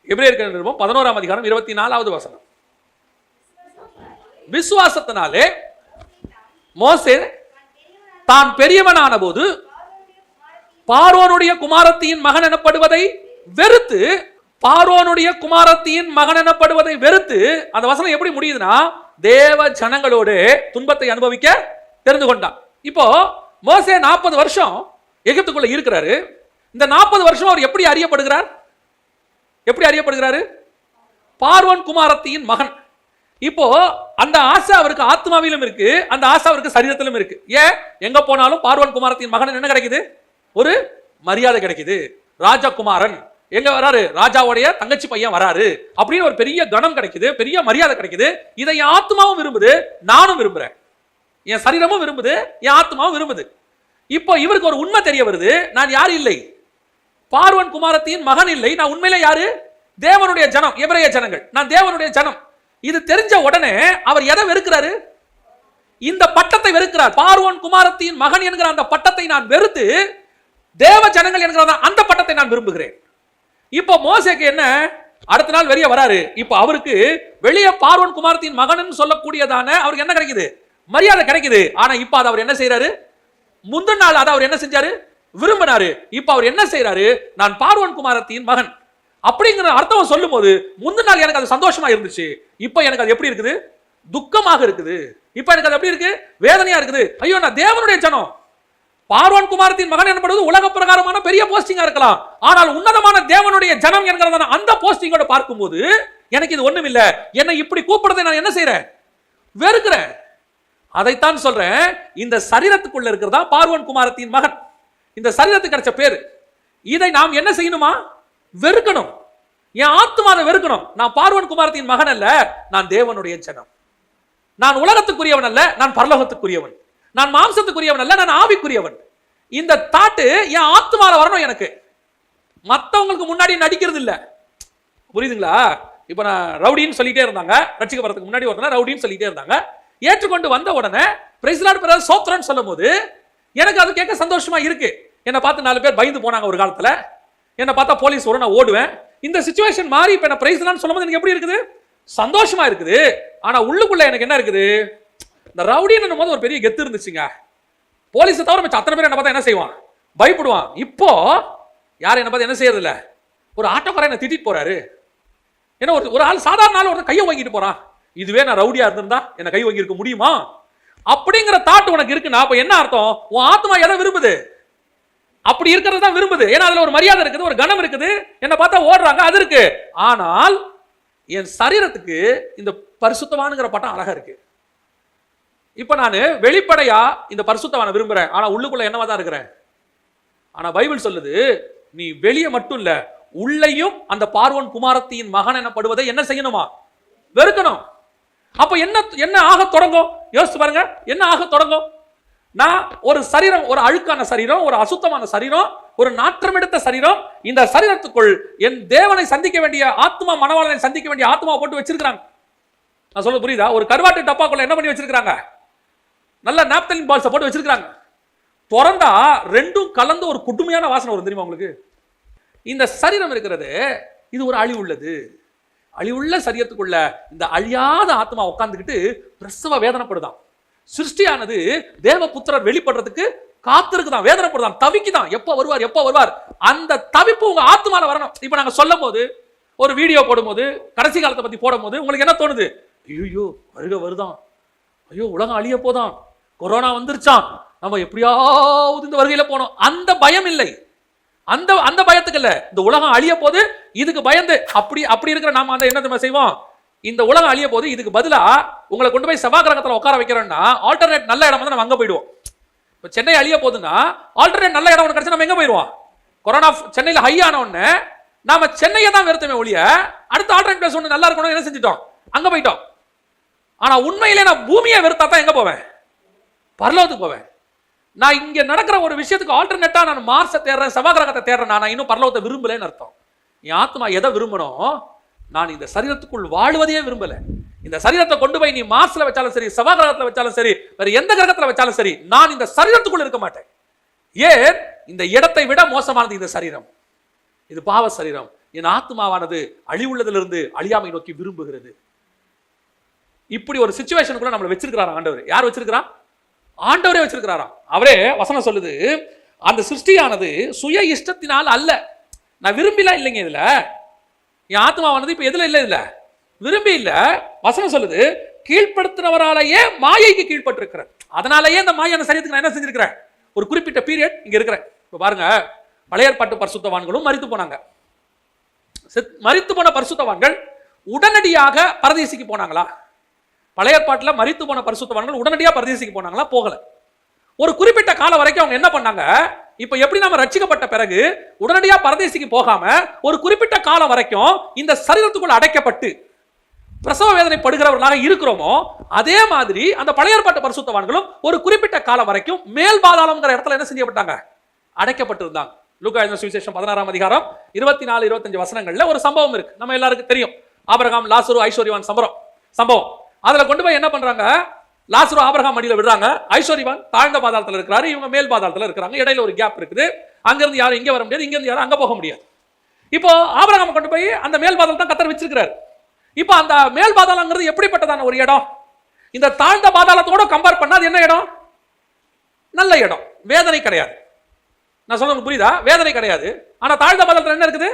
எபிரேயர் நிருபம் 11ஆம் அதிகாரம் 24வது வசனம். விசுவாசத்தினாலே மோசே தான் பெரியவனான போது பார்வோனுடைய குமாரத்தியின் மகன் எனப்படுவதை வெறுத்து, பார்வோனுடைய குமாரத்தியின் மகன் எனப்படுவதை வெறுத்து, அந்த வசனம் எப்படி முடியுதுன்னா, தேவ ஜனங்களோடு துன்பத்தை அனுபவிக்க தெரிந்து கொண்டான். இப்போ மோசே 40 வருஷம் எகிப்துக்குள்ள இருக்கிறாரு. இந்த 40 வருஷம் அவர் எப்படி அறியப்படுகிறார்? எப்படி அறியப்படுகிறாரு? பார்வோன் குமாரத்தியின் மகன். இப்போ அந்த ஆசை அவருக்கு ஆத்மாவிலும் இருக்கு, அந்த ஆசை அவருக்கு சரீரத்திலும் இருக்கு. ஏன்? எங்க போனாலும் பார்வோன் குமாரத்தின் மகன் என்ன கிடைக்குது? ஒரு மரியாதை கிடைக்குது. ராஜகுமாரன் எங்க வராரு? ராஜாவுடைய தங்கச்சி பையன் வராரு அப்படின்னு ஒரு பெரிய கணம் கிடைக்குது, பெரிய மரியாதை கிடைக்குது. இதை என் ஆத்மாவும் விரும்புது, நானும் விரும்புறேன், என் சரீரமும் விரும்புது, என் ஆத்மாவும் விரும்புது. இப்போ இவருக்கு ஒரு உண்மை தெரிய வருது, நான் யார் இல்லை, பார்வோன் குமாரத்தின் மகன் இல்லை, நான் உண்மையிலே யாரு? தேவனுடைய ஜனம், எபிரேய ஜனங்கள், நான் தேவனுடைய ஜனம். இது தெரிஞ்ச உடனே அவர் எதை வெறுக்கிறாரு? இந்த பட்டத்தை வெறுக்கிறார். பார்வோன் குமாரத்தின் மகன் என்கிற அந்த பட்டத்தை நான் வெறுத்து தேவ ஜனங்கள் என்கிற அந்த பட்டத்தை நான் விரும்புகிறேன். இப்போ மோசேக்கு என்ன? அடுத்த நாள் வெளியே வராரு. இப்போ அவருக்கு வெளியே பார்வோன் குமாரத்தின் மகன் சொல்லக்கூடியதான அவருக்கு என்ன கிடைக்குது? மரியாதை கிடைக்குது. ஆனா இப்ப அதை அவர் என்ன செய்யறாரு? முந்தின நாள் அதை அவர் என்ன செஞ்சாரு? விரும்பினாரு. இப்ப அவர் என்ன செய்யறாரு? நான் பார்வோன் குமாரத்தின் மகன் அப்படிங்கிற அர்த்தம் சொல்லும் போது முந்தின நாள் எனக்கு அது சந்தோஷமா இருந்துச்சு, இப்ப எனக்கு அது எப்படி இருக்குது? துக்கமாக இருக்குது. இப்ப எனக்கு அது எப்படி இருக்கு? வேதனையா இருக்குது. ஐயோ, நான் தேவனுடைய ஜனம். பார்வோன் குமாரத்தின் மகன் எனப்படுவது உலக பிரகாரமான பெரிய போஸ்டிங்கா இருக்கலாம், ஆனால் உன்னதமான தேவனுடைய ஜனம் என்கிறதான அந்த போஸ்டிங்கோட பார்க்கும்போது எனக்கு இது ஒண்ணும் இல்ல. என்னை இப்படி கூப்பிடுறதை நான் என்ன செய்யறேன்? வெறுக்கிறேன். அதைத்தான் சொல்றேன். இந்த சரீரத்துக்குள்ள இருக்கிறதா பார்வோன் குமாரத்தின் மகன். இந்த சரீரத்துக்கு கிடைச்ச பேரு. இதை நாம் என்ன செய்யணுமா? வெறுக்கணும். என் ஆத்மாவை வெறுக்கணும். நான் பார்வோன் குமாரத்தின் மகன் அல்ல, நான் தேவனுடைய ஜனம். நான் உலகத்துக்குரியவன் அல்ல, நான் பரலோகத்துக்குரியவன். நான் மாம்சத்துக்குரியவன் அல்ல, நான் ஆவிக்குரியவன். இந்த தாட்டு என் ஆத்மால வரணும். எனக்கு மற்றவங்களுக்கு முன்னாடி நடிக்கிறது இல்ல. புரியுதுங்களா? இப்ப நான் ரவுடின்னு சொல்லிட்டே இருந்தாங்க, ரட்சிக்கப்படுறதுக்கு முன்னாடி ஒருத்தன ரவுடின்னு சொல்லிட்டே இருந்தாங்க. ஏற்றுக்கொண்டு வந்த உடனே பிரைஸ் லார்ட் பிரதர் சோத்ரன் சொல்லும் போது எனக்கு அது கேட்க சந்தோஷமா இருக்கு. என்னை பார்த்து 4 பேர் பயந்து போனாங்க ஒரு காலத்துல. என்னை பார்த்தா போலீஸ் வரும், நான் ஓடுவேன். இந்த சிச்சுவேஷன் மாறி இப்ப நான் பிரைஸ் லார்ட் சொல்லும்போது எனக்கு எப்படி இருக்குது? சந்தோஷமா இருக்குது. ஆனா உள்ளுக்குள்ள எனக்கு என்ன இருக்குது? இந்த ரவுடின்னு போது ஒரு பெரிய கெத்து இருந்துச்சுங்க. போலீஸை தவிர மற்ற அத்தனை பேர் என்ன பார்த்தா என்ன செய்வான்? பயப்படுவான். இப்போ யாரும் என்ன பார்த்து என்ன செய்யறது இல்ல. ஒரு ஆட்டோக்காரன் என்ன திட்டிட்டு போறாரு. ஏன்னா ஒரு ஆள் சாதாரண ஆள் ஒரு கையை வாங்கிட்டு போறான். இதுவே நான் ரவுடியா இருந்திருந்தா என்ன கை வாங்கி இருக்க முடியுமா? அப்படிங்கிற தாட் உனக்கு இருக்குன்னா அப்ப என்ன அர்த்தம்? உன் ஆத்மா எதை விரும்புது? அப்படி இருக்கிறது தான் விரும்புது. ஏன்னா அதுல ஒரு மரியாதை இருக்குது, ஒரு கணம் இருக்குது, என்ன பார்த்தா ஓடுறாங்க, அது இருக்கு. ஆனால் என் சரீரத்துக்கு இந்த பரிசுத்தவான்ங்கிற பட்டம் அழகா இருக்கு. இப்ப நான் வெளிப்படையா இந்த பரிசுத்தவான விரும்புறேன், ஆனா உள்ளுக்குள்ள என்னவா தான் இருக்கிறேன். ஆனா பைபிள் சொல்லுது, நீ வெளியே மட்டும் இல்ல, உள்ளேயும் அந்த பார்வோன் குமாரத்தின் மகன் எனப்படுவதை என்ன செய்யணுமா? வெறுக்கணும். அப்ப என்ன ஆக தொடங்கும்? யோசிச்சு பாருங்க, என்ன ஆக தொடங்கும்? நான் ஒரு சரீரம், ஒரு அழுக்கான சரீரம், ஒரு அசுத்தமான சரீரம், ஒரு நாற்றம் எடுத்த சரீரம், இந்த சரீரத்துக்குள் என் தேவனை சந்திக்க வேண்டிய ஆத்மா, மனவாளனை சந்திக்க வேண்டிய ஆத்மாவை போட்டு வச்சிருக்காங்க. நான் சொல்ல புரியுதா? ஒரு கருவாட்டு டப்பாக்குள்ள என்ன பண்ணி வச்சிருக்காங்க? நல்ல நாப்தலின் பால்ஸை போட்டு வச்சிருக்காங்க. திறந்தா ரெண்டும் கலந்து ஒரு குடுமையான வாசனை வரும். தெரியுமா உங்களுக்கு? இந்த சரீரம் இருக்கிறது, இது ஒரு அழிவு உள்ளது. அழிவுள்ள சரீரத்துக்குள்ள இந்த அழியாத ஆத்மா உட்கார்ந்துக்கிட்டு பிரசவ வேதனைப்படுதான். சிருஷ்டியானது தேவபுத்திரர் வெளிப்படுறதுக்கு காத்திருக்குதான், வேதனைப்படுதான், தவிக்குதான். எப்போ வருவார், எப்போ வருவார்? அந்த தவிப்பு உங்க ஆத்மால வரணும். இப்ப நாங்க சொல்லும் போது, ஒரு வீடியோ போடும்போது, கடைசி காலத்தை பத்தி போடும்போது உங்களுக்கு என்ன தோணுது? ஐயோ வருக வருதான், ஐயோ உலகம் அழிய போதான், கொரோனா வந்துருச்சான், நம்ம எப்படியாவது இந்த வருகையில போனோம். அந்த பயம் இல்லை. அந்த பயத்துக்கு இல்ல, இந்த உலகம் அழிய போது இதுக்கு பயந்து அப்படி இருக்கிற நாம அந்த என்ன செய்வோம்? இந்த உலகம் அழிய போது இதுக்கு பதிலா உங்களை கொண்டு போய் செவ்வாய் கிரகத்துல உட்கார வைக்கிறோம்னா ஆல்டர்னேட் நல்ல இடம் வந்து நம்ம அங்க போயிடுவோம். இப்போ சென்னை அழிய போகுதுன்னா ஆல்டர்னேட் நல்ல இடம் ஒன்று கிடைச்சா நம்ம எங்க போயிடுவோம்? கொரோனா சென்னையில் ஹை ஆன உடனே நாம சென்னையை தான் வெறுத்தமே ஒழிய அடுத்த ஆல்டர்னேட் பிளேஸ் ஒன்று நல்லா இருக்கணும் என்ன செஞ்சிட்டோம்? அங்க போயிட்டோம். ஆனா உண்மையிலே நான் பூமியை வெறுத்தா தான் எங்க போவேன்? பரலோகத்துக்கு போவேன். நான் இங்க நடக்கிற ஒரு விஷயத்துக்கு ஆல்டர்னேட்டா நான் மார்ஸை தேடுறேன், செவ்வாய்கிரகத்தை தேடுறேன், நான் இன்னும் பரலோகத்தை விரும்பலன்னு அர்த்தம். என் ஆத்மா எதை விரும்பணும்? நான் இந்த சரீரத்துக்குள் வாழ்வதையே விரும்பல. இந்த சரீரத்தை கொண்டு போய் நீ மார்ஸ்ல வச்சாலும் சரி, செவ்வாய்கிரகத்துல வச்சாலும் சரி, வேற எந்த கிரகத்துல வச்சாலும் சரி, நான் இந்த சரீரத்துக்குள் இருக்க மாட்டேன். ஏன்? இந்த இடத்தை விட மோசமானது இந்த சரீரம். இது பாவ சரீரம். என் ஆத்மாவானது அழிவுள்ளதிலிருந்து அழியாமை நோக்கி விரும்புகிறது. இப்படி ஒரு சிச்சுவேஷனுக்குள்ள நம்மளை வச்சிருக்கிறாரா ஆண்டவர். யார் வச்சிருக்கிறா? ஆண்டவரே வச்சிருக்கிறாராம். அவரே வசனம் சொல்லுது, அந்த சிருஷ்டியானது சுய இஷ்டத்தினால் அல்ல. நான் விரும்பிலாம் இல்லைங்க. இதுல என் ஆத்மாவானது இப்ப எதுல இல்ல, இதுல விரும்பி இல்ல. வசனம் சொல்லுது, கீழ்படுத்துறவராலேயே மாயைக்கு கீழ்பட்டிருக்கிறேன். அதனாலேயே இந்த மாயான சரீரத்துக்கு நான் என்ன செஞ்சிருக்கிறேன்? ஒரு குறிப்பிட்ட பீரியட் இங்க இருக்கிறேன். இப்ப பாருங்க, பழைய ஏற்பாட்டு பரிசுத்தவான்களும் மரித்து போனாங்க. மரித்து போன பரிசுத்தவான்கள் உடனடியாக பரதேசிக்கு போனாங்களா? பழைய ஏற்பாட்டில் மரித்து போன பரிசுத்தவான்கள் உடனடியாக பரதேசிக்கு போனாங்களா? போகல. ஒரு குறிப்பிட்ட காலம் வரைக்கும் அவங்க என்ன பண்ணாங்க? இப்ப எப்படி நாம ரட்சிக்கப்பட்ட பிறகு உடனடியா பரதேசிக்கு போகாம ஒரு குறிப்பிட்ட காலம் வரைக்கும் இந்த சரீரத்துக்குள் அடைக்கப்பட்டு பிரசவ வேதனை படுகிறவர்களாக இருக்கிறோமோ, அதே மாதிரி அந்த பழைய ஏற்பாட்டு பரிசுத்தவான்களும் ஒரு குறிப்பிட்ட காலம் வரைக்கும் மேல் பாதாளம்ங்கிற இடத்துல என்ன செய்யப்பட்டாங்க? அடைக்கப்பட்டிருந்தாங்க. லூக்கா எழுதின சுவிசேஷம் 16ஆம் அதிகாரம் 24-25 வசனங்கள்ல ஒரு சம்பவம் இருக்கு. நம்ம எல்லாருக்கும் தெரியும். ஆபிரகாம், லாசரு, ஐஸ்வர்யவான் சம்பவம். அதுல கொண்டு போய் என்ன பண்றாங்க? லாசரு ஆபிரகாம் மடியில விடுறாங்க. ஐஸ்வர்யவான் தாழ்ந்த பாதாளத்துல இருக்கிறாரு, இவங்க மேல் பாதாளத்துல இருக்கிறாங்க. இடையில ஒரு கேப் இருக்குது. அங்கிருந்து யாரும் இங்க வர முடியாது, இங்க இருந்து யாரும் அங்க போக முடியாது. இப்போ ஆபிரகாம் கொண்டு போய் அந்த மேல் பாதாளம் தான் கர்த்தர் வச்சிருக்கிறாரு. இப்போ அந்த மேல் பாதாளங்கிறது எப்படிப்பட்டதான ஒரு இடம்? இந்த தாழ்ந்த பாதாளத்தோட கம்பேர் பண்ணா அது என்ன இடம்? நல்ல இடம். வேதனை கிடையாது. நான் சொல்றது புரியுதா? வேதனை கிடையாது. ஆனா தாழ்ந்த பாதாளத்துல என்ன இருக்குது?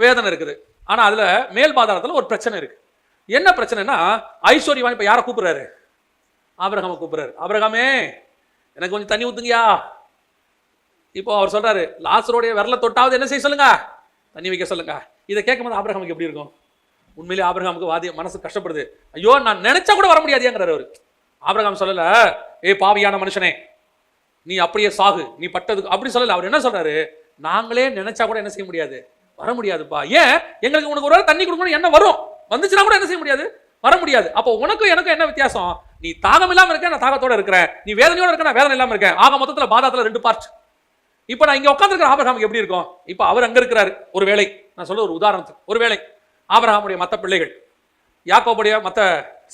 வேதனை இருக்குது. ஆனா அதுல மேல் பாதாளத்துல ஒரு பிரச்சனை இருக்கு. என்ன பிரச்சனைனா, ஐஸ்வர்யவான் இப்ப யாரை கூப்பிடுறாரு? ஆபிரகாமை கூப்பிடுறாரு. ஆபிரகாமே, எனக்கு கொஞ்சம் தண்ணி ஊத்துங்கயா. இப்போ அவர் சொல்றாரு, லாசருடைய விரல தொட்டாவது என்ன செய்ய சொல்லுங்க? தண்ணி வைக்க சொல்லுங்க. இதை கேட்கும்போது ஆபிரகாமுக்கு எப்படி இருக்கும்? உண்மையிலே ஆபிரகாமுக்கு மனசு கஷ்டப்படுது. ஐயோ, நான் நினைச்சா கூட வர முடியாதுங்கிறார் அவரு. ஆபிரகாம் சொல்லல, ஏ பாவியான மனுஷனே, நீ அப்படியே சாகு, நீ பட்டதுக்கு அப்படி சொல்லல. அவர் என்ன சொல்றாரு? நாங்களே நினைச்சா கூட என்ன செய்ய முடியாது, வர முடியாதுப்பா. ஏன்? எங்களுக்கு உனக்கு ஒரு தண்ணி கொடுக்கணும், என்ன வரும், வந்துச்சுன்னா கூட என்ன செய்ய முடியாது, வர முடியாது. அப்போ உனக்கும் எனக்கும் என்ன வித்தியாசம்? நீ தாகம் இல்லாம இருக்க, நான் தாகத்தோட இருக்கிறேன். நீ வேதனையோட இருக்க, நான் வேதனை இல்லாம இருக்கேன். ஆக மொத்தத்துல பாதாளத்துல 2 பார்ட். இப்ப நான் இங்க உட்கார்ந்திருக்கிற ஆபிரகாமுக்கு எப்படி இருக்கும்? இப்ப அவர் அங்க இருக்கிறாரு. ஒரு வேளை நான் சொல்ல ஒரு உதாரணத்துக்கு, ஒரு வேளை ஆபிரகாமுடைய மத்த பிள்ளைகள், யாக்கோபுடைய மத்த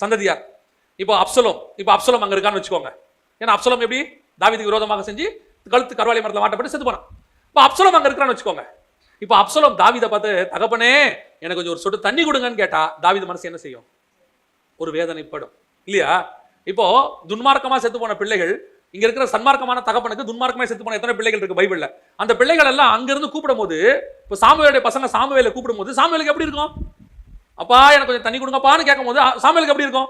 சந்ததியார், இப்போ அப்சலோம் அங்க இருக்கான்னு வச்சுக்கோங்க. ஏன்னா அப்சலோம் எப்படி தாவீதுக்கு விரோதமாக செஞ்சு கழுத்து கர்வாலி மரத்தில் மாட்டப்பட்டு செத்து போனான். இப்போ அப்சலோம் அங்க இருக்கிறான்னு வச்சுக்கோங்க. இப்போ அப்சலோம் தாவீதை பார்த்து, தகப்பனே எனக்கு கொஞ்சம் ஒரு சொட்டு தண்ணி கொடுங்கன்னு கேட்டா தாவீது மனசு என்ன செய்யும்? ஒரு வேதனைப்படும் இல்லையா? இப்போ துன்மார்க்கமா செத்து போன பிள்ளைகள், இங்க இருக்கிற சன்மார்க்கமான தகப்பனுக்கு துன்மார்க்கமா செத்து போன எத்தனை பிள்ளைகள் இருக்கு பைபிள்ல? அந்த பிள்ளைகள் எல்லாம் அங்கிருந்து கூப்பிடும் போது, இப்போ சாமுவேலுடைய பசங்க சாமுவேலை கூப்பிடும் போது சாமுவேலுக்கு எப்படி இருக்கும்? அப்பா எனக்கு கொஞ்சம் தண்ணி கொடுங்கப்பான்னு கேட்கும் போது சாமுவேலுக்கு எப்படி இருக்கும்?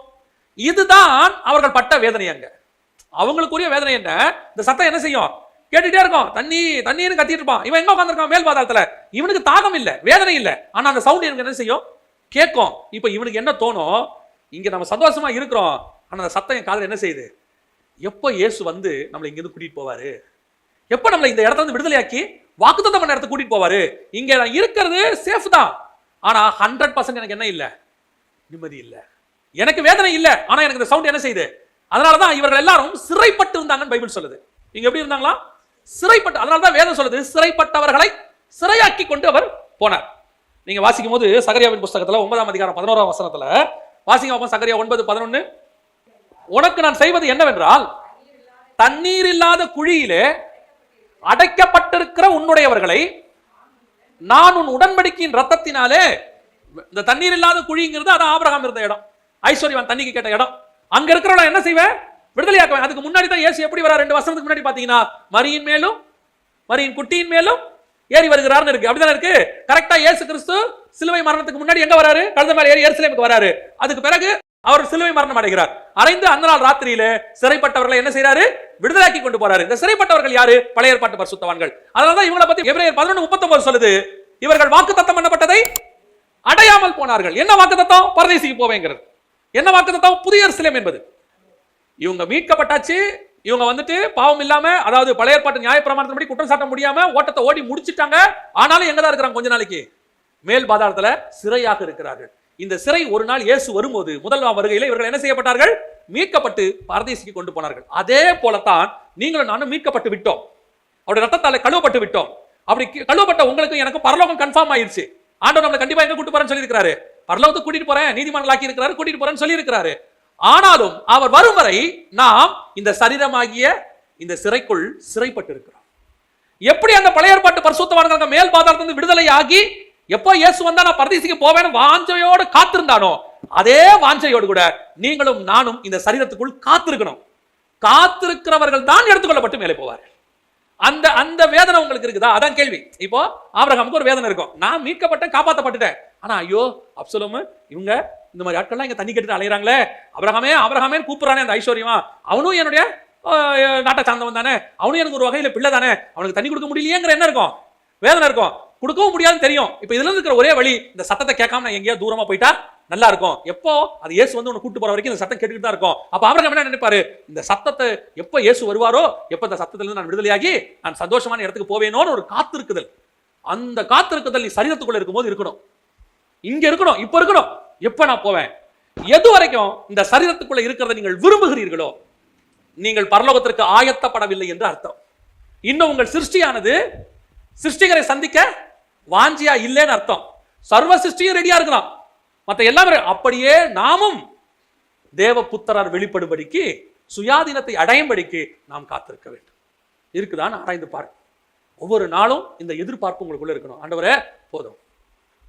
இதுதான் அவர்கள் பட்ட வேதனை. அங்க அவங்களுக்குரிய வேதனை என்ன? இந்த சத்தம் என்ன செய்யும்? கேட்டுட்டே இருக்கும். தண்ணி தண்ணின்னு கத்திட்டு இருப்பான். இவன் எங்க உட்காந்துருக்கான்? மேல் பாதாளத்துல. இவனுக்கு தாகம் இல்ல, வேதனை இல்ல, ஆனா அந்த சவுண்ட் எனக்கு என்ன செய்யும்? கேட்கும். இப்ப இவனுக்கு என்ன தோணும்? இங்க நம்ம சந்தோஷமா இருக்கிறோம், ஆனா அந்த சத்தம் என் காதுல என்ன செய்யுது? எப்போ இயேசு வந்து நம்மளை இங்கிருந்து கூட்டிட்டு போவாரு, எப்ப நம்மளை இந்த இடத்துல இருந்து விடுதலையாக்கி வாக்குத்தத்தம் பண்ண இடத்துக்கு கூட்டிட்டு போவாரு. இங்க நான் இருக்கிறது சேஃப் தான், ஆனா 100% எனக்கு என்ன இல்ல? நிம்மதி இல்ல, எனக்கு வேதனை இல்ல, ஆனா எனக்கு இந்த சவுண்ட் என்ன செய்யுது? அதனாலதான் இவர்கள் எல்லாரும் சிறைப்பட்டு இருந்தாங்கன்னு பைபிள் சொல்லுது. இங்க எப்படி இருந்தாங்களா? சிறைப்பட்டு. அதனாலதான் வேதம் சொல்லுது, சிறைப்பட்டவர்களை சிறையாக்கி கொண்டு அவர் போனார். நீங்க வாசிக்கும் போது சகரியாவின் புஸ்தகத்துல 9ஆம் அதிகாரம் 11ஆம் வசனத்துல வாசிங்க. சகரியா 9:11, உனக்கு நான் செய்வது என்னவென்றால், தண்ணீர் இல்லாத குழியிலே அடைக்கப்பட்டிருக்கிற உன்னுடையவர்களை நான் உன் உடன்படிக்கையின் ரத்தத்தினாலே, இந்த தண்ணீர் இல்லாத குழிங்கிறது அது ஆபிரகாம் இருந்த இடம், ஐஸ்வர்யவான் தண்ணிக்கு கேட்ட இடம். அங்க இருக்கிறவங்க என்ன செய்வேன்? விடுதலையாக்குவேன். அதுக்கு முன்னாடி தான் இயேசு எப்படி வரா? 2 வருஷத்துக்கு முன்னாடி பாத்தீங்கன்னா மரியின் மேலும் மரியின் குட்டியின் மேலும் ஏறி வருகிறார்னு இருக்கு. அப்படிதான் இருக்கு. கரெக்டா இயேசு கிறிஸ்து சிலுவை மரணத்துக்கு முன்னாடி எங்க வராரு? கழுதை மேல ஏறி எருசலேமுக்கு வராரு. அதுக்கு பிறகு அவர் சிலுவை மரணம் அடைகிறார். அடைந்து அந்த நாள் ராத்திரியில சிறைப்பட்டவர்களை என்ன செய்யறாரு? விடுதலையாக்கி கொண்டு போறாரு. இந்த சிறைப்பட்டவர்கள் யாரு? பழைய ஏற்பாட்டு பரிசுத்தவான்கள். அதனாலதான் இவங்களை பத்தி எபிரேயர் 11:39 சொல்லுது, இவர்கள் வாக்குத்தத்தம் பண்ணப்பட்டதை அடையாமல் போனார்கள். என்ன வாக்குத்தத்தம்? பரதேசிக்கு போவேங்கிறது. என்ன வாக்குத்தத்தம்? புதிய எருசலேம் என்பது. இவங்க மீட்கப்பட்டாச்சு, இவங்க வந்துட்டு பாவம் இல்லாம, அதாவது பழைய ஏற்பாட்டு நியாயப்பிரமாணத்தின்படி குற்றம் சாட்ட முடியாம ஓட்டத்தை ஓடி முடிச்சிட்டாங்க. ஆனாலும் எங்க தான் இருக்கிறாங்க? கொஞ்ச நாளைக்கு மேல் பாதாளத்துல சிறையாக இருக்கிறார்கள். இந்த சிறை ஒரு நாள் இயேசு வரும்போது முதல் வருகையில இவர்கள் என்ன செய்யப்பட்டார்கள்? மீட்கப்பட்டு பரதேசிக்கு கொண்டு போனார்கள். அதே போலத்தான் நீங்களும் நானும் மீட்கப்பட்டு விட்டோம். அவருடைய ரத்தத்தால கழுவப்பட்டு விட்டோம். அப்படி கழுவப்பட்ட உங்களுக்கு எனக்கு பரலோகம் கன்ஃபார்ம் ஆயிருச்சு. ஆண்டவர் நம்மளை கண்டிப்பா எங்க கூட்டு போறேன்னு சொல்லி இருக்காரு. பரலோகத்துக்கு கூட்டிட்டு போறேன், நீதிமான்களாக்கி இருக்கிறாரு, கூட்டிட்டு போறேன்னு சொல்லி இருக்கிறாரு. ஆனாலும் அவர் வரும் வரை நாம் இந்த சரீரமாகிய இந்த சிறைக்குள் சிறைப்பட்டு இருக்கிறோம். எப்படி அந்த பழைய ஏற்பாட்டு பரிசுத்தவான்கள் மேல் பாதாளத்திலிருந்து விடுதலை ஆகி எப்போ இயேசு வந்தா நான் பரதேசிக்கு போவேன்னு வாஞ்சையோடு காத்திருந்தானோ, அதே வாஞ்சையோடு கூட நீங்களும் நானும் இந்த சரீரத்துக்குள் காத்திருக்கணும். காத்திருக்கிறவர்கள் தான் எடுத்துக்கொள்ளப்பட்டு மேலே போவார்கள். அந்த அந்த வேதனை உங்களுக்கு இருக்குதா? அதான் கேள்வி. இப்போ ஆபிரகாமுக்கு ஒரு வேதனை இருக்கும். நான் மீட்கப்பட்டேன், காப்பாற்றப்பட்டுட்டேன். ஆனா ஐயோ அப்சலோம் இவங்க இந்த மாதிரி ஆட்கள்லாம் இங்க தண்ணி கட்டிட்டு அலைகிறாங்களே, அபிரகாமே அபிரகாமே கூப்பிடுறானே அந்த ஐஸ்வர்யமா, அவனும் என்னுடைய நாட்டை சார்ந்தவன் தானே, அவனும் எனக்கு ஒரு வகையில பிள்ளை தானே, அவனுக்கு தண்ணி கொடுக்க முடியலையேங்கிற என்ன இருக்கும்? வேதனை இருக்கும். கொடுக்கவும் முடியாதுன்னு தெரியும். இப்ப இதுல இருக்கிற ஒரே வழி, இந்த சத்தத்தை கேட்காம நான் எங்கேயா தூரமா போயிட்டா நல்லா இருக்கும். எப்போ அது இயேசு வந்து உன்னை கூட்டு போற வரைக்கும் இந்த சத்தம் கேட்டுக்கிட்டு தான் இருக்கும். அப்ப ஆபிரகாம் என்ன நினைப்பாரு? இந்த சத்தத்தை எப்ப இயேசு வருவாரோ, எப்ப இந்த சத்தத்திலிருந்து நான் விடுதலையாகி நான் சந்தோஷமான இடத்துக்கு போவேனோன்னு ஒரு காத்திருக்குதல். அந்த காத்திருக்குதல் நீ சரீரத்துக்குள்ள இருக்கும்போது இருக்கணும். இங்க இருக்கணும், இப்ப இருக்கணும். எப்ப நான் போவேன்? எது வரைக்கும் இந்த சரீரத்துக்குள்ள இருக்கிறத நீங்கள் விரும்புகிறீர்களோ நீங்கள் பரலோகத்திற்கு ஆயத்தப்படவில்லை என்று அர்த்தம். இன்னும் உங்கள் சிருஷ்டியானது சிருஷ்டிகரை சந்திக்க வாஞ்சியா இல்லைன்னு அர்த்தம். சர்வ சிருஷ்டியும் ரெடியா இருக்கலாம், மற்ற எல்லாமே. அப்படியே நாமும் தேவ புத்திரர் வெளிப்படும்படிக்கு, சுயாதீனத்தை அடையும்படிக்கு நாம் காத்திருக்க வேண்டும். இருக்குதான் ஆராய்ந்து பாருங்க. ஒவ்வொரு நாளும் இந்த எதிர்பார்ப்பு உங்களுக்குள்ள இருக்கணும். ஆண்டவரே போதும்,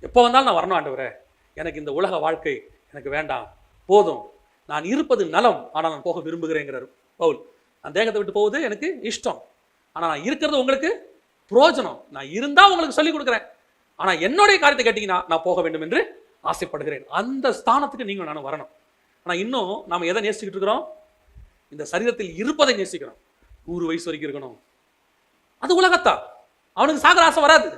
எப்போ வந்தாலும் நான் வரணும். ஆண்டவரே எனக்கு இந்த உலக வாழ்க்கை எனக்கு வேண்டாம், போதும். நான் இருப்பது நலம், ஆனால் நான் போக விரும்புகிறேங்கிறார் பவுல். நான் தேகத்தை விட்டு போவது எனக்கு இஷ்டம், ஆனால் நான் இருக்கிறது உங்களுக்கு புரோஜனம். நான் இருந்தா உங்களுக்கு சொல்லிக் கொடுக்குறேன், ஆனால் என்னுடைய காரியத்தை கேட்டீங்கன்னா நான் போக வேண்டும் என்று ஆசைப்படுகிறேன். அந்த ஸ்தானத்துக்கு நீங்கள் நானும் வரணும். ஆனால் இன்னும் நாம் எதை நேசிக்கிட்டு இருக்கிறோம்? இந்த சரீரத்தில் இருப்பதை நேசிக்கிறோம். 100 வயசு வரைக்கும் இருக்கணும், அது உலகத்தா. அவனுக்கு சாகர ஆசை வராது.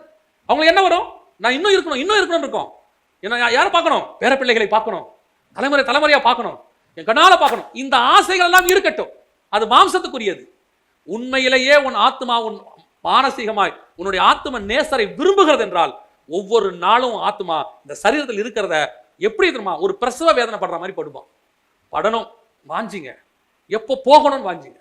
அவங்களுக்கு என்ன வரும்? நான் இன்னும் இருக்கணும், இன்னும் இருக்கணும் இருக்கும். என்ன யாரை பார்க்கணும்? பேர பிள்ளைகளை பார்க்கணும், தலைமுறை தலைமுறையா பார்க்கணும், என் கண்ணால பார்க்கணும். இந்த ஆசைகள் எல்லாம் இருக்கட்டும், அது மாம்சத்துக்குரியது. உண்மையிலேயே உன் ஆத்மா, உன் மானசீகமாய் உன்னுடைய ஆத்ம நேசரை விரும்புகிறது என்றால் ஒவ்வொரு நாளும் ஆத்மா இந்த சரீரத்தில் இருக்கிறத எப்படி தெரியுமா? ஒரு பிரசவ வேதனை படுற மாதிரி படுவான். படணும் வாஞ்சிங்க, எப்போ போகணும்னு வாஞ்சிங்க,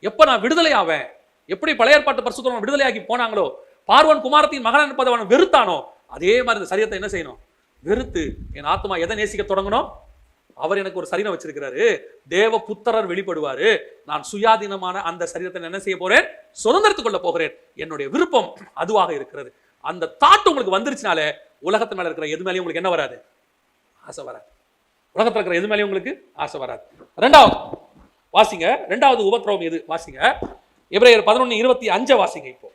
எப்போ நான் விடுதலை ஆவேன். எப்படி பழைய ஏற்பாட்டு பரிசுத்தவான்கள் விடுதலையாகி போனாங்களோ, பார்வோன் குமாரத்தின் மகன் என்பதை அவன் வெறுத்தானோ, அதே மாதிரி இந்த சரீரத்தை என்ன செய்யணும்? வெறுத்து என் ஆத்மா எதை நேசிக்க தொடங்கணும்? அவர் எனக்கு ஒரு சரீரம் வச்சிருக்கிறாரு, தேவ புத்திரர் வெளிப்படுவாரு, நான் சுயாதீனமான அந்த சரீரத்தை என்ன செய்ய போறேன்? சுதந்திரத்துக் கொள்ள போகிறேன். என்னுடைய விருப்பம் அதுவாக இருக்கிறது. அந்த தாட் உங்களுக்கு வந்துருச்சுனாலே உலகத்து மேல இருக்கிற எது மேலேயும் உங்களுக்கு என்ன வராது? ஆசை வராது. உலகத்தில் இருக்கிற எது மேலேயும் உங்களுக்கு ஆசை வராது. ரெண்டாவது வாசிங்க, ரெண்டாவது உபத்திரவம் எது? வாசிங்க எபிரேயர் 11:25 வாசிங்க. இப்போ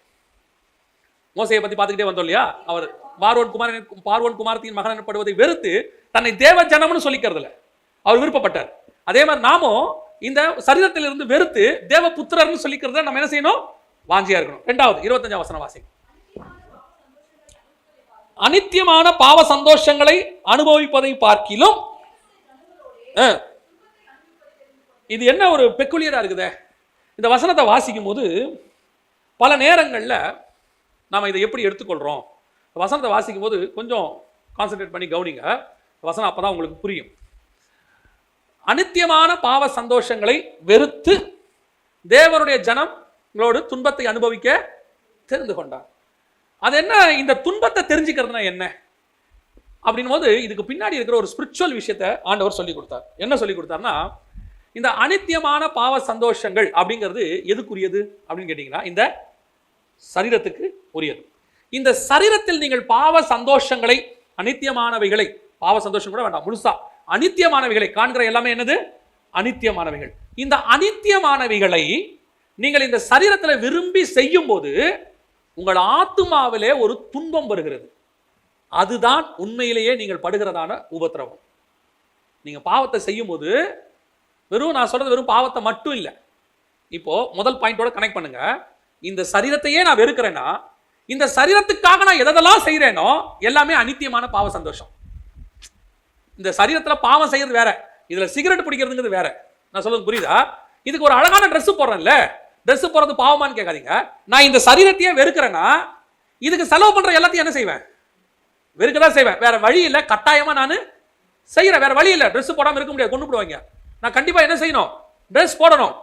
மோசையை பத்தி பார்த்துக்கிட்டே வந்தோம் இல்லையா? அவர் பார்வோன் குமாரத்தின் மகன் எனப்படுவதை வெறுத்து தன்னை தேவ ஜனம்னு சொல்லிக்கிறதுல அவர் விருப்பப்பட்டார். அதே மாதிரி நாமும் இந்த சரீரத்தில் இருந்து வெறுத்து தேவ புத்திரர்னு சொல்லிக்கிறத நம்ம என்ன செய்யணும்? வாஞ்சியா இருக்கணும். ரெண்டாவது 25 வசனம் வாசிங்க. அனித்தியமான பாவ சந்தோஷங்களை அனுபவிப்பதை பார்க்கிலும், இது என்ன ஒரு பெக்குலியரா இருக்குதே. இந்த வசனத்தை வாசிக்கும் போது பல நேரங்களில் நாம் இதை எப்படி எடுத்துக்கொள்கிறோம்? வசனத்தை வாசிக்கும் போது கொஞ்சம் கான்சென்ட்ரேட் பண்ணி கவனிங்க. வசனம் அப்பதான் உங்களுக்கு புரியும். அனித்தியமான பாவ சந்தோஷங்களை வெறுத்து தேவனுடைய ஜனங்களோடு துன்பத்தை அனுபவிக்க தெரிந்து கொண்டார். அது என்ன? இந்த துன்பத்தை தெரிஞ்சுக்கிறதுனா என்ன அப்படின் போது இதுக்கு பின்னாடி இருக்கிற ஒரு ஸ்பிரிச்சுவல் விஷயத்தை ஆண்டவர் சொல்லி கொடுத்தார். என்ன சொல்லி கொடுத்தார்னா, இந்த அனித்தியமான பாவ சந்தோஷங்கள் அப்படிங்கிறது எதுக்குரியது அப்படின்னு கேட்டீங்கன்னா, இந்த சரீரத்துக்கு உரியது. இந்த சரீரத்தில் நீங்கள் பாவ சந்தோஷங்களை, அனித்தியமானவைகளை, பாவ சந்தோஷம் கூட வேண்டாம், முழுசா அனித்தியமானவைகளை காண்கிற எல்லாமே என்னது? அனித்தியமானவைகள். இந்த அனித்தியமானவைகளை நீங்கள் இந்த சரீரத்தில் விரும்பி செய்யும் போது உங்கள் ஆத்துமாவிலே ஒரு துன்பம் வருகிறது. அதுதான் உண்மையிலேயே நீங்கள் படுகிறதான உபத்திரவம். நீங்க பாவத்தை செய்யும் போது வெறும், நான் சொல்றது வெறும் பாவத்தை மட்டும் இல்லை. இப்போ முதல் பாயிண்டோட கனெக்ட் பண்ணுங்க. இந்த சரீரத்தையே நான் வெறுக்கிறேன்னா, இந்த சரீரத்துக்காக நான் எதெல்லாம் செய்யறேனோ எல்லாமே அனித்தியமான பாவ சந்தோஷம். இந்த சரீரத்துல பாவம் செய்யறது வேற, இதுல சிகரெட் பிடிக்கிறதுங்கிறது வேற. நான் சொல்றது புரியுதா? இதுக்கு ஒரு அழகான ட்ரெஸ் போடுறேன்ல, ட்ரெஸ் போறது பாவமான்னு கேட்காதீங்க. நான் இந்த சரீரத்தையே வெறுக்கிறேன்னா இதுக்கு செலவு பண்ற எல்லாத்தையும் என்ன செய்வேன்? வெறுக்கதான் செய்வேன். வேற வழி இல்லை, கட்டாயமா நான் செய்யறேன். வேற வழி இல்லை. ட்ரெஸ் போடாம இருக்க முடியாது, கொண்டு போடுவாங்க. நான் கண்டிப்பா என்ன செய்யணும்? ட்ரெஸ் போடணும்.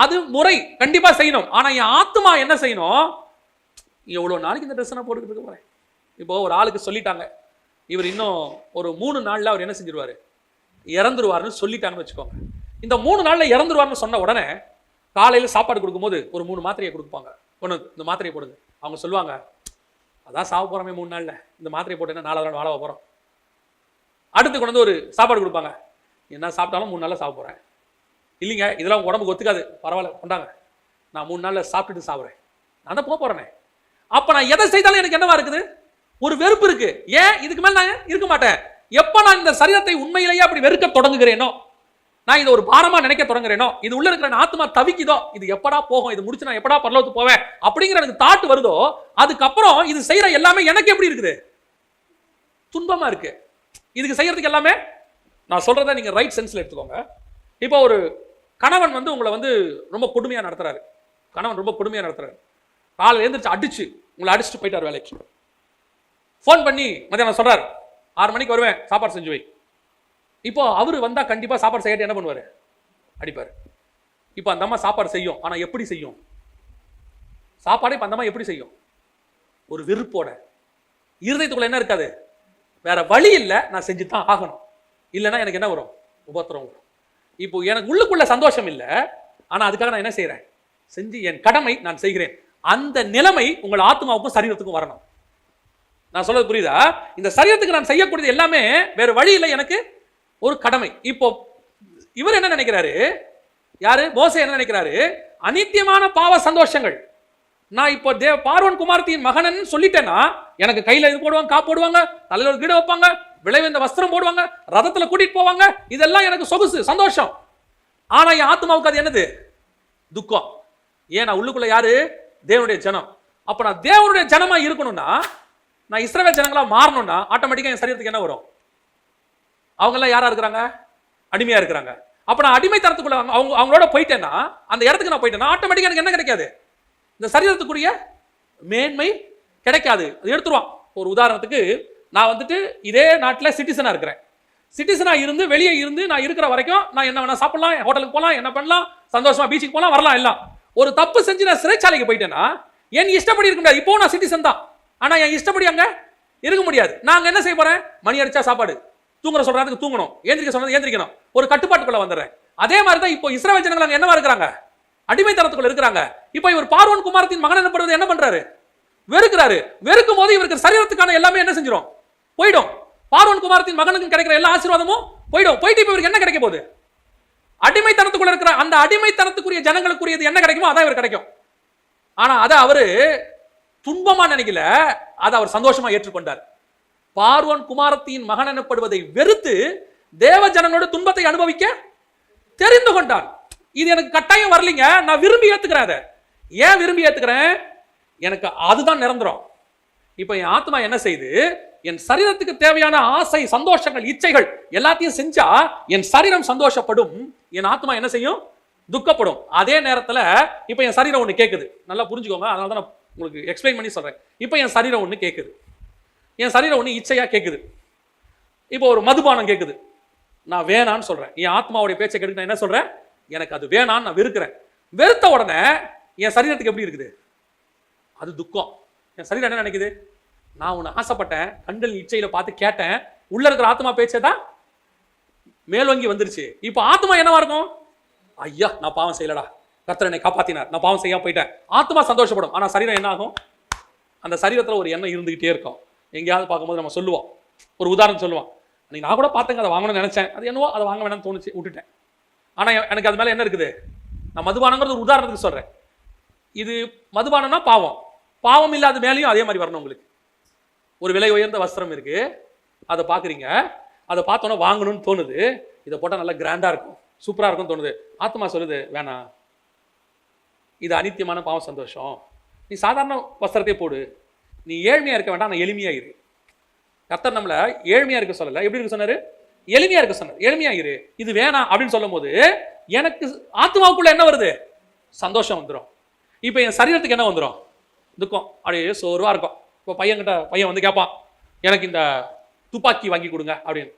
அது முறை, கண்டிப்பா செய்யணும். ஆனா என் ஆத்மா என்ன செய்யணும்? எவ்வளவு நாளைக்கு இந்த ட்ரெஸ் நான் போட்டுக்கிட்டு இருக்க போறேன்? இப்போ ஒரு ஆளுக்கு சொல்லிட்டாங்க, இவர் இன்னும் ஒரு 3 நாள்ல அவர் என்ன செஞ்சிருவாரு? இறந்துருவாருன்னு சொல்லிட்டாங்கன்னு வச்சுக்கோங்க. இந்த 3 நாள்ல இறந்துருவாருன்னு சொன்ன உடனே காலையில சாப்பாடு கொடுக்கும்போது ஒரு 3 மாத்திரையை கொடுப்பாங்க. ஒன்று, இந்த மாத்திரையை போடுங்க. அவங்க சொல்லுவாங்க, அதான் சாவ போறோமே 3 நாள்ல, இந்த மாத்திரையை போட்டேன்னா 4 நாள் வாழ போறோம். அடுத்து கொண்டு வந்து ஒரு சாப்பாடு கொடுப்பாங்க, என்ன சாப்பிட்டாலும் 3 நாள்ல சாப்பிட போறேன். இல்லைங்க, இதெல்லாம் உடம்புக்கு ஒத்துக்காது, பரவாயில்ல கொண்டாங்க, நான் 3 நாள்ல சாப்பிட்டுட்டு சாப்பிட்றேன், நான் தான் போறேனே. அப்ப நான் எதை செய்தாலும் எனக்கு என்னவா இருக்குது? ஒரு வெறுப்பு இருக்கு. ஏன்? இதுக்கு மேல நான் இருக்க மாட்டேன். எப்ப நான் இந்த சரீரத்தை உண்மையிலேயே அப்படி வெறுக்க தொடங்குகிறேனோ, நான் இதை ஒரு பாரமா நினைக்க தொடங்குறேனோ, இது உள்ள இருக்கிற ஆத்மா தவிக்குதோ, இது எப்படா போகும், இது முடிச்சு நான் எப்படா பரலோகத்துக்கு போவேன் அப்படிங்கிற எனக்கு தாட் வருதோ, அதுக்கப்புறம் இது செய்யற எல்லாமே எனக்கு எப்படி இருக்குது? துன்பமா இருக்கு. இதுக்கு செய்யறதுக்கு எல்லாமே, நான் சொல்றதை நீங்க ரைட் சென்ஸ்ல எடுத்துக்கோங்க. இப்போ ஒரு கணவன் வந்து உங்களை வந்து ரொம்ப கொடுமையா நடத்துறாரு. கணவன் ரொம்ப கொடுமையா நடத்துறாரு. காலையில் எழுந்திரிச்சு அடிச்சு உங்களை அடிச்சுட்டு போயிட்டார் வேலைக்கு. ஃபோன் பண்ணி மத்தியானம் சொல்றாரு, 6 மணிக்கு வருவேன், சாப்பாடு செஞ்சு வை. இப்போ அவரு வந்தா கண்டிப்பா சாப்பாடு செய்யட்டு என்ன பண்ணுவாரு? அடிப்பாரு. இப்போ அந்த அம்மா சாப்பாடு செய்யும். ஆனா எப்படி செய்யும்? சாப்பாடே இப்ப அந்த அம்மா எப்படி செய்யும்? ஒரு வெறுப்போட. இருதயத்துக்குள்ள என்ன இருக்காது? வேற வழி இல்லை, நான் செஞ்சு தான் ஆகணும், இல்லைன்னா எனக்கு என்ன வரும்? உபத்திரம் வரும். இப்போ எனக்கு உள்ளுக்குள்ள சந்தோஷம் இல்லை, ஆனா அதுக்காக நான் என்ன செய்யறேன்? செஞ்சு என் கடமை நான் செய்கிறேன். அந்த நிலைமை உங்கள் ஆத்மாவுக்கும் சரீரத்துக்கும் வரணும். நான் சொல்றது புரியுதா? இந்த சரீரத்துக்கு நான் செய்யக்கூடியது எல்லாமே வேற வழி இல்லை, எனக்கு ஒரு கடமை. இப்போ இவர் என்ன நினைக்கிறாரு? யாரு? மோசே என்ன நினைக்கிறாரு? அநித்தியமான பாவ சந்தோஷங்கள். நான் இப்போ பார்வோன் குமாரத்தின் மகன் சொல்லிட்டேன்னா எனக்கு கையில இது போடுவாங்க, காப்பு போடுவாங்க, தலையில ஒரு கீழே வைப்பாங்க, விளைவிந்த வஸ்திரம் போடுவாங்க, ரதத்துல கூட்டிட்டு போவாங்க, இதெல்லாம் எனக்கு சொகுசு, சந்தோஷம். ஆனா என் ஆத்மாவுக்கு அது என்னது? துக்கம். ஏன்? நான் உள்ளுக்குள்ள யாரு? தேவனுடைய ஜனம். அப்ப நான் தேவனுடைய ஜனமா இருக்கணும்னா, நான் இஸ்ரவேல் ஜனங்களா மாறணும்னா ஆட்டோமேட்டிக்கா என் சரீரத்துக்கு என்ன வரும்? அவங்க எல்லாம் யாரா இருக்கிறாங்க? அடிமையா இருக்கிறாங்க. அப்ப நான் அடிமைத்தனத்துக்குள்ள அவங்களோட போயிட்டேன்னா, அந்த இடத்துக்கு நான் போயிட்டேன்னா ஆட்டோமேட்டிக்கா எனக்கு என்ன கிடைக்காது? இந்த சரீரத்துக்குரிய மேன்மை கிடைக்காது. அது எடுத்துருவான். ஒரு உதாரணத்துக்கு, நான் வந்துட்டு இதே நாட்டில் சிட்டிசனா இருக்கிறேன். சிட்டிசனா இருந்து வெளியே இருந்து நான் இருக்கிற வரைக்கும் நான் என்ன வேணா சாப்பிடலாம், ஹோட்டலுக்கு போகலாம், என்ன பண்ணலாம், சந்தோஷமா பீச்சுக்கு போகலாம், வரலாம் எல்லாம். ஒரு தப்பு செஞ்சு நான் சிறைச்சாலைக்கு போயிட்டேன்னா என் இஷ்டப்படி இருக்க முடியாது. இப்போ நான் சிட்டிசன் தான், ஆனா என் இஷ்டப்படி அங்க இருக்க முடியாது. நாங்க என்ன செய்ய போறேன்? மணி அடிச்சா சாப்பாடு, தூங்குற சொல்றதுக்கு தூங்கணும், ஏந்திரிக்க சொன்னது ஏந்திரிக்கணும், ஒரு கட்டுப்பாட்டுக்குள்ள வந்துடுறேன். அதே மாதிரி தான் இப்போ இஸ்ரவேல் ஜனங்கள் அங்க என்னவா இருக்கிறாங்க? அடிமைத்தனத்துக்குள்ள இருக்கிறாங்க. இப்போ இவர் பார்வோன் குமாரத்தின் மகன் என்ன பண்றாரு? வெறுக்கிறாரு. வெறுக்கும் போது இவருக்கு சரீரத்துக்கான எல்லாமே என்ன செஞ்சிடும்? போயிடும். பார்வோன் குமாரத்தின் மகனுக்கு கிடைக்கிற எல்லா ஆசீர்வாதமும் போயிடும். போயிட்டு இப்போ இவருக்கு என்ன கிடைக்க போகுது? அடிமைத்தனத்துக்குள்ள இருக்கிற அந்த அடிமைத்தனத்துக்குரிய ஜனங்களுக்குரியது என்ன கிடைக்குமோ அதான் இவர் கிடைக்கும். ஆனா அதை அவரு துன்பமா நினைக்கல, அதை அவர் சந்தோஷமா ஏற்றுக்கொண்டார். பார்வோன் குமாரத்தின் மகன் எனப்படுவதை வெறுத்து தேவ ஜனங்களோட துன்பத்தை அனுபவிக்க தெரிந்து கொண்டார். இது எனக்கு கட்டாயம் வரலைங்க, நான் விரும்பி ஏத்துக்கிறேன். அதை ஏன் விரும்பி ஏத்துக்கிறேன்? எனக்கு அதுதான் நிரந்தரம். இப்ப என் ஆத்மா என்ன செய்து, என் சரீரத்துக்கு தேவையான ஆசை, சந்தோஷங்கள், இச்சைகள் எல்லாத்தையும் செஞ்சா என் சரீரம் சந்தோஷப்படும், என் ஆத்மா என்ன செய்யும்? துக்கப்படும். அதே நேரத்துல இப்ப என் சரீரம் ஒண்ணு கேட்குது. நல்லா புரிஞ்சுக்கோங்க, அதனால தான் நான் உங்களுக்கு எக்ஸ்பிளைன் பண்ணி சொல்றேன். இப்ப என் சரீரம் ஒண்ணு கேட்குது, என் சரீரம் ஒண்ணு இச்சையா கேட்குது. இப்போ ஒரு மதுபானம் கேட்குது, நான் வேணான்னு சொல்றேன். என் ஆத்மாவுடைய பேச்சை கேட்டு நான் என்ன சொல்றேன்? எனக்கு அது வேணான்னு நான் வெறுக்கிறேன். வெறுத்த உடனே என் சரீரத்துக்கு எப்படி இருக்குது? அது துக்கம். என் சரீரம் என்ன நினைக்குது? நான் உன்னை ஆசைப்பட்டேன், கண்கள் இச்சையில பார்த்து கேட்டேன், உள்ள இருக்கிற ஆத்மா பேச்சை தான் மேலோங்கி வந்துருச்சு. இப்போ ஆத்மா என்னவா இருக்கும்? ஐயா, நான் பாவம் செய்யலடா, கர்த்தர் என்னை காப்பாத்தினார், நான் பாவம் செய்யாம போயிட்டேன். ஆத்மா சந்தோஷப்படும். ஆனா சரீரம் என்ன ஆகும்? அந்த சரீரத்துல ஒரு எண்ணம் இருந்துகிட்டே இருக்கும். எங்கேயாவது பார்க்கும்போது நம்ம சொல்லுவோம், ஒரு உதாரணம் சொல்லுவோம், அன்னைக்கு நான் கூட பார்த்தேங்க, அதை வாங்கணும்னு நினைச்சேன், அது என்னவோ அதை வாங்க வேணாம்னு தோணுச்சு, விட்டுட்டேன். ஆனா எனக்கு அது மேல என்ன இருக்குது? நான் மதுபானங்கிறது ஒரு உதாரணத்துக்கு சொல்றேன். இது மதுபானம்னா பாவம், பாவம் இல்லாத மேலேயும் அதே மாதிரி வரணும். உங்களுக்கு ஒரு விலை உயர்ந்த வஸ்திரம் இருக்கு, அதை பாக்குறீங்க, அதை பார்த்தோன்னா வாங்கணும்னு தோணுது, இதை போட்டால் நல்லா கிராண்டா இருக்கும், சூப்பரா இருக்கும் தோணுது. ஆத்மா சொல்லுது வேணாம், இது அனித்தியமான பாவம், சந்தோஷம், நீ சாதாரண வஸ்திரத்தை போடு, நீ ஏழ்மையா இருக்க வேண்டாம், நான் எளிமையா இரு. கர்த்தர் நம்மள ஏழ்மையா இருக்க சொல்லல, எப்படி இருக்க சொன்னாரு? எளிமையா இருக்க சொன்னார். எளிமையா இரு, இது வேணாம் அப்படின்னு சொல்லும் போது எனக்கு ஆத்மாவுக்குள்ள என்ன வருது? சந்தோஷம் வந்துடும். இப்போ என் சரீரத்துக்கு என்ன வந்துடும்? துக்கம். அப்படியே சோர்வா இருக்கும். இப்போ பையன் வந்து கேட்பான், எனக்கு இந்த துப்பாக்கி வாங்கி கொடுங்க அப்படின்னு.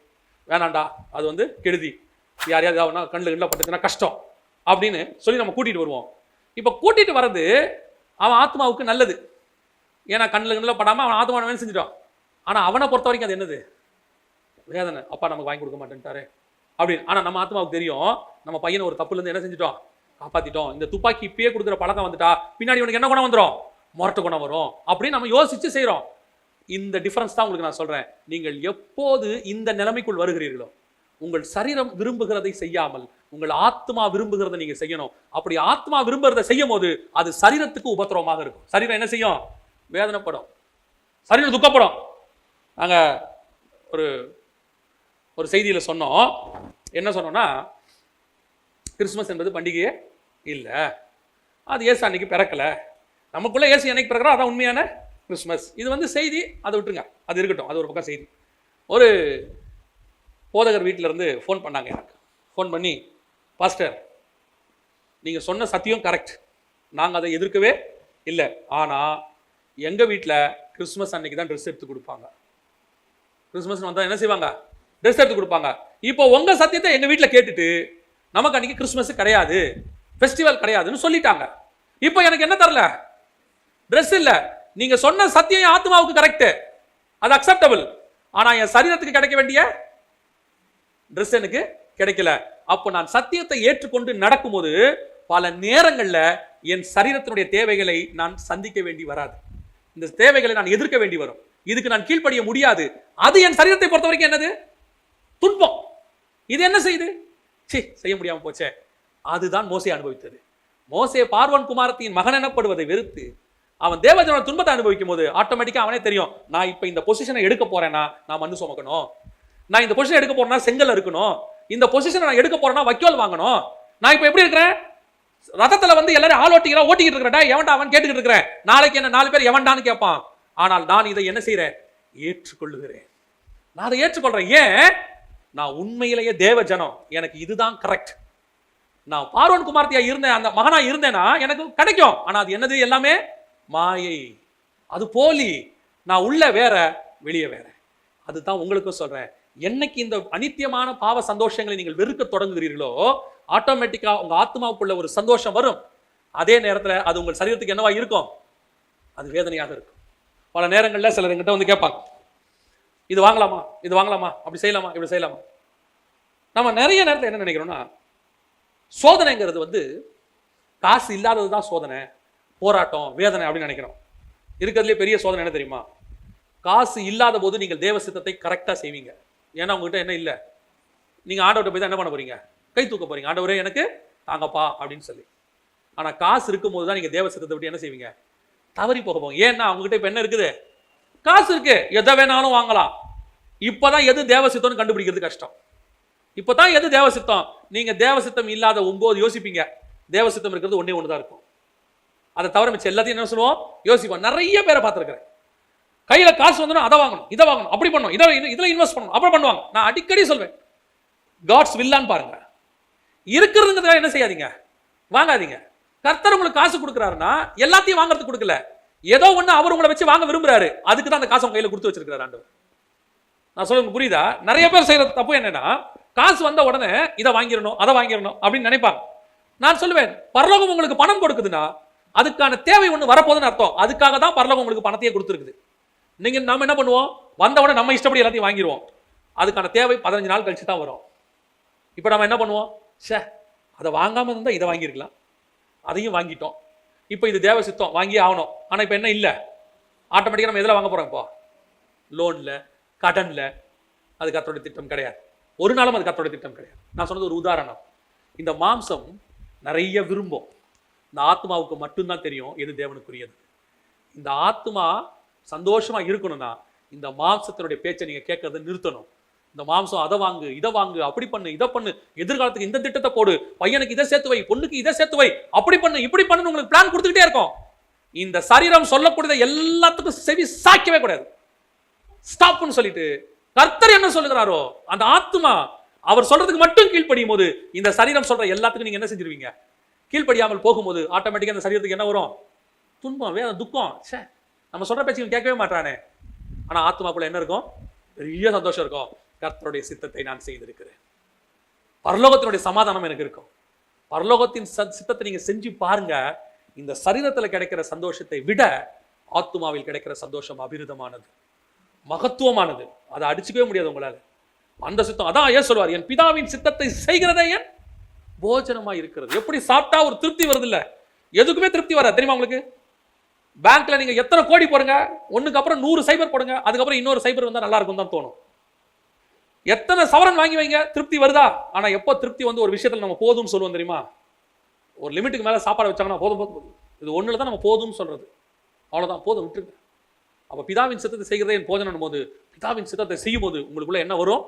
வேணாண்டா, அது வந்து கெடுதி, யாரையாவது ஏதாவது கண்ணில் பட்டுச்சுன்னா கஷ்டம் அப்படின்னு சொல்லி நம்ம கூட்டிகிட்டு வருவோம். இப்போ கூட்டிகிட்டு வர்றது அவன் ஆத்மாவுக்கு நல்லது. ஏன்னா கண்ணில் படாமல் அவன் ஆத்மா வேணும் செஞ்சுட்டான். ஆனால் அவனை பொறுத்த வரைக்கும் அது என்னது? வேதனை. அப்பா நமக்கு வாங்கி கொடுக்க மாட்டேன்ட்டாரு அப்படின்னு. ஆனால் நம்ம ஆத்மாவுக்கு தெரியும், நம்ம பையனை ஒரு தப்புலேருந்து என்ன செஞ்சுட்டோம்? காப்பாற்றிட்டோம். இந்த துப்பாக்கி இப்பயே கொடுக்குற பழக்கம் வந்துட்டா பின்னாடி உனக்கு என்ன குணம் வந்துடும்? முரட்டு குணம் வரும் அப்படின்னு நம்ம யோசிச்சு செய்கிறோம். இந்த டிஃபரன்ஸ் தான் உங்களுக்கு நான் சொல்கிறேன். நீங்கள் எப்போது இந்த நிலைமைக்குள் வருகிறீர்களோ, உங்கள் சரீரம் விரும்புகிறதை செய்யாமல் உங்கள் ஆத்மா விரும்புகிறத நீங்கள் செய்யணும். அப்படி ஆத்மா விரும்புகிறத செய்யும் போது அது சரீரத்துக்கு உபத்திரவமாக இருக்கும். சரீரம் என்ன செய்யும்? வேதனைப்படும், சரீரம் துக்கப்படும். நாங்கள் ஒரு செய்தியில் சொன்னோம். என்ன சொன்னோம்னா, கிறிஸ்மஸ் என்பது பண்டிகையே இல்லை, அது இயேசு அன்னைக்கு பிறக்கலை, நமக்குள்ள இயேசு என்னைக்கு பிறக்கிறோம் அதான் உண்மையான கிறிஸ்மஸ். இது வந்து செய்தி, அதை விட்டுருங்க, அது இருக்கட்டும், அது ஒரு பக்கம் செய்தி. ஒரு போதகர் வீட்டிலேருந்து ஃபோன் பண்ணாங்க எனக்கு. ஃபோன் பண்ணி, பாஸ்டர் நீங்கள் சொன்ன சத்தியம் கரெக்ட், நாங்கள் அதை எதிர்க்கவே இல்லை, ஆனால் எங்கள் வீட்டில் கிறிஸ்மஸ் அன்னைக்கு தான் ட்ரெஸ் எடுத்து கொடுப்பாங்க. கிறிஸ்மஸ் வந்தால் என்ன செய்வாங்க? ட்ரெஸ் எடுத்து கொடுப்பாங்க. இப்போ உங்கள் சத்தியத்தை எங்கள் வீட்டில் கேட்டுட்டு நமக்கு அன்றைக்கி கிறிஸ்மஸ் கிடையாது, ஃபெஸ்டிவல் கிடையாதுன்னு சொல்லிட்டாங்க. இப்போ எனக்கு என்ன தரல? ட்ரெஸ் இல்லை. நீங்கள் சொன்ன சத்தியம் ஆத்மாவுக்கு கரெக்டு, அது அக்செப்டபிள். ஆனால் என் சரீரத்துக்கு கிடைக்க வேண்டிய ட்ரெஸ் எனக்கு கிடைக்கல. அப்போ நான் சத்தியத்தை ஏற்றுக்கொண்டு நடக்கும்போது பல நேரங்களில் என் சரீரத்தினுடைய தேவைகளை நான் சந்திக்க வேண்டி வராது. இந்த தேவைகளை நான் எதிர்க்க வேண்டி வரும். இதுக்கு நான் கீழ்ப்படிய முடியாது. அது என் சரீரத்தை பொறுத்த வரைக்கும் என்னது? துன்பம். இது என்ன செய்யுது? செய்ய முடியாம போச்சே. அதுதான் மோசே அனுபவித்தது. மோசே பார்வோன் குமாரத்தின் மகன் எனப்படுவதை வெறுத்து அவன் தேவஜனோட துன்பத்தை அனுபவிக்கும் போது ஆட்டோமேட்டிக்கா அவனே தெரியும், நான் இப்ப இந்த பொசிஷனை எடுக்க போறேன்னா நான் மண்ணு சுமக்கணும், நான் இந்த பொசிஷன் எடுக்க போறேன்னா செங்கல் இருக்கணும், இந்த பொசிஷனை நான் எடுக்க போறேன்னா வைக்கோல் வாங்கணும். நான் இப்ப எப்படி இருக்கிறேன்? ரதத்துல வந்து எல்லாரும் ஆள் ஓட்டிக்கிட்டு இருக்கிறேன். எவன்டா அவன் கேட்டுக்கிட்டு இருக்கிறேன். நாளைக்கு என்ன 4 பேர் எவன்டான்னு கேட்பான். ஆனால் நான் இதை என்ன செய்யறேன்? ஏற்றுக்கொள்ளுகிறேன். நான் அதை ஏற்றுக்கொள்றேன். ஏன்? நான் உண்மையிலேயே தேவ ஜனம், எனக்கு இதுதான் கரெக்ட். நான் பார்வோன் குமார்த்தியா இருந்தேன், அந்த மகனா இருந்தேன்னா எனக்கு கிடைக்கும். ஆனா அது என்னது? எல்லாமே மாயை, அது போலி. நான் உள்ள வேற, வெளியே வேற. அதுதான் உங்களுக்கும் சொல்றேன். என்னைக்கு இந்த அனித்தியமான பாவ சந்தோஷங்களை நீங்கள் வெறுக்க தொடங்குகிறீர்களோ ஆட்டோமேட்டிக்கா உங்க ஆத்மாவுக்குள்ள ஒரு சந்தோஷம் வரும். அதே நேரத்தில் அது உங்கள் சரீரத்துக்கு என்னவா இருக்கும்? அது வேதனையாக இருக்கும். பல நேரங்களில் சிலர் எங்கிட்ட வந்து கேட்பாங்க, இது வாங்கலாமா, இது வாங்கலாமா, அப்படி செய்யலாமா, இப்படி செய்யலாமா. நம்ம நிறைய நேரத்தில் என்ன நினைக்கிறோம்னா, சோதனைங்கிறது வந்து காசு இல்லாதது தான் சோதனை, போராட்டம், வேதனை அப்படின்னு நினைக்கிறோம். இருக்கிறதுலே பெரிய சோதனை என்ன தெரியுமா? காசு இல்லாத போது நீங்கள் தேவ சித்தத்தை கரெக்டாக செய்வீங்க. ஏன்னா உங்ககிட்ட என்ன இல்லை, நீங்கள் ஆண்டவர்கிட்ட போய் தான் என்ன பண்ண போறீங்க? கை தூக்க போறீங்க, ஆண்டவரே எனக்கு தாங்கப்பா அப்படின்னு சொல்லி. ஆனால் காசு இருக்கும்போது தான் நீங்கள் தேவ சித்தத்தை விட்டு என்ன செய்வீங்க? தவறி போக போங்க. ஏன்னா அவங்ககிட்ட இப்போ என்ன இருக்குது? காசு இருக்கு, எதை வேணாலும் வாங்கலாம். இப்போதான் எது தேவ சித்தம்னு கண்டுபிடிக்கிறது கஷ்டம். இப்போதான் எது தேவ சித்தம்? நீங்க தேவ சித்தம் இல்லாத 9 யோசிப்பீங்க, தேவ சித்தம் இருக்கிறது ஒன்னே ஒன்று தான் இருக்கும். அதை தவிர மிச்சம் எல்லாத்தையும் என்ன சொல்லுவோம்? யோசிப்போம். நிறைய பேரை பார்த்துருக்கிறேன், கையில காசு வந்தோம் அதை வாங்கணும், இதை வாங்கணும், அப்படி பண்ணணும், இதில் இன்வெஸ்ட் பண்ணணும், அப்படி பண்ணுவாங்க. நான் அடிக்கடி சொல்வேன், காட்ஸ் வில்லான்னு பாருங்க. இருக்கிறதுங்கிறத என்ன செய்யாதீங்க, வாங்காதீங்க. கர்த்தர் உங்களுக்கு காசு கொடுக்குறாருன்னா எல்லாத்தையும் வாங்குறதுக்கு கொடுக்கல, ஏதோ ஒன்று அவர் உங்களை வச்சு வாங்க விரும்புறாரு, அதுக்கு தான் அந்த காசு உங்க கையில் கொடுத்து வச்சிருக்கிறாரு ஆண்டவர். நான் சொல்லுங்க, புரியுதா? நிறைய பேர் செய்யற தப்பு என்னன்னா, காசு வந்த உடனே இதை வாங்கிடணும், அதை வாங்கிடணும் அப்படின்னு நினைப்பாங்க. நான் சொல்லுவேன், பரலோகம் உங்களுக்கு பணம் கொடுக்குதுன்னா அதுக்கான தேவை ஒன்று வரப்போகுதுன்னு அர்த்தம். அதுக்காக தான் பரலோகம் உங்களுக்கு பணத்தையே கொடுத்துருக்குது. நீங்க நம்ம என்ன பண்ணுவோம்? வந்த உடனே நம்ம இஷ்டப்படி எல்லாத்தையும் வாங்கிடுவோம். அதுக்கான தேவை 15 நாள் கழிச்சு தான் வரும். இப்போ நம்ம என்ன பண்ணுவோம்? அதை வாங்காம இருந்தால் இதை வாங்கியிருக்கலாம், அதையும் வாங்கிட்டோம், இப்போ இது தேவ சித்தம், வாங்கி ஆகணும். ஆனால் இப்போ என்ன இல்லை, ஆட்டோமேட்டிக்காக நம்ம எதில் வாங்க போகிறோம்? இப்போ லோனில், கடனில். அது கர்த்தருடைய திட்டம் கிடையாது. ஒரு நாளும் அது கர்த்தருடைய திட்டம் கிடையாது. நான் சொன்னது ஒரு உதாரணம். இந்த மாம்சம் நிறைய விரும்பும், இந்த ஆத்மாவுக்கு மட்டும்தான் தெரியும் எது தேவனுக்குரியது. இந்த ஆத்மா சந்தோஷமா இருக்கணும்னா இந்த மாம்சத்தினுடைய பேச்சை நீங்க கேட்கறத நிறுத்தணும். இந்த மாம்சம் அதை வாங்கு, இதை வாங்கு, அப்படி பண்ணு, இதை பண்ணு, எதிர்காலத்துக்கு இந்த திட்டத்தை போடு, பையனுக்கு இதை சேர்த்து வை, பொண்ணுக்கு இதை சேர்த்து வை, அப்படி பண்ணு, இப்படி பண்ணு, உங்களுக்கு பிளான் கொடுத்துக்கிட்டே இருக்கும். இந்த சரீரம் சொல்லக்கூடியதை எல்லாத்துக்கும் செவி சாய்க்கவே கூடாது. ஸ்டாப்னு சொல்லிட்டு கர்த்தர் என்ன சொல்லுகிறாரோ அந்த ஆத்மா அவர் சொல்றதுக்கு மட்டும் கீழ்ப்படியும் போது இந்த சரீரம் சொல்ற எல்லாத்துக்கும் நீங்க என்ன செஞ்சிருவீங்க? கீழ்ப்படியாமல் போகும்போது ஆட்டோமேட்டிக்கா அந்த சரீரத்துக்கு என்ன வரும்? துன்பம், வேதனை, துக்கம். நம்ம சொல்ற பேச்சு கேட்கவே மாட்டானே. ஆனா ஆத்மாக்குள்ள என்ன இருக்கும்? பெரிய சந்தோஷம் இருக்கும். கர்த்தருடைய சித்தத்தை நான் செய்திருக்கிறேன். பரலோகத்தினுடைய சமாதானம் எனக்கு இருக்கும். பரலோகத்தின் சித்தத்தை நீங்க செஞ்சு பாருங்க. இந்த சரீரத்தில் கிடைக்கிற சந்தோஷத்தை விட ஆத்மாவில் கிடைக்கிற சந்தோஷம் அபிரிதமானது, மகத்துவமானது. அதை அடிச்சுக்கவே முடியாது உங்களால. அந்த சித்தம் அதான் ஏன் சொல்வார், என் பிதாவின் சித்தத்தை செய்கிறதே என் போஜனமா இருக்கிறது. எப்படி சாப்பிட்டா ஒரு திருப்தி வருது இல்ல, எதுக்குமே திருப்தி வராது தெரியுமா உங்களுக்கு? பேங்க்ல நீங்க எத்தனை கோடி போடுங்க, ஒண்ணுக்கு அப்புறம் 100 சைபர் போடுங்க, அதுக்கப்புறம் இன்னொரு சைபர் வந்தா நல்லா இருக்கும் தான் தோணும். எத்தனை சவரன் வாங்கி வைங்க, திருப்தி வருதா? ஆனா எப்போ திருப்தி வந்து ஒரு விஷயத்துல நம்ம போதும்னு சொல்லுவோம் தெரியுமா? ஒரு லிமிட்டுக்கு மேல சாப்பாடு வச்சாங்கன்னா போதும் போதும், இது ஒண்ணுல தான் நம்ம போதும்னு சொல்றது. அவ்வளவுதான், போதும், விட்டுருங்க. அப்ப பிதாவின் சித்தத்தை செய்கிறதே என் போஜனம் போது, பிதாவின் சித்தத்தை செய்யும் போது உங்களுக்குள்ள என்ன வரும்?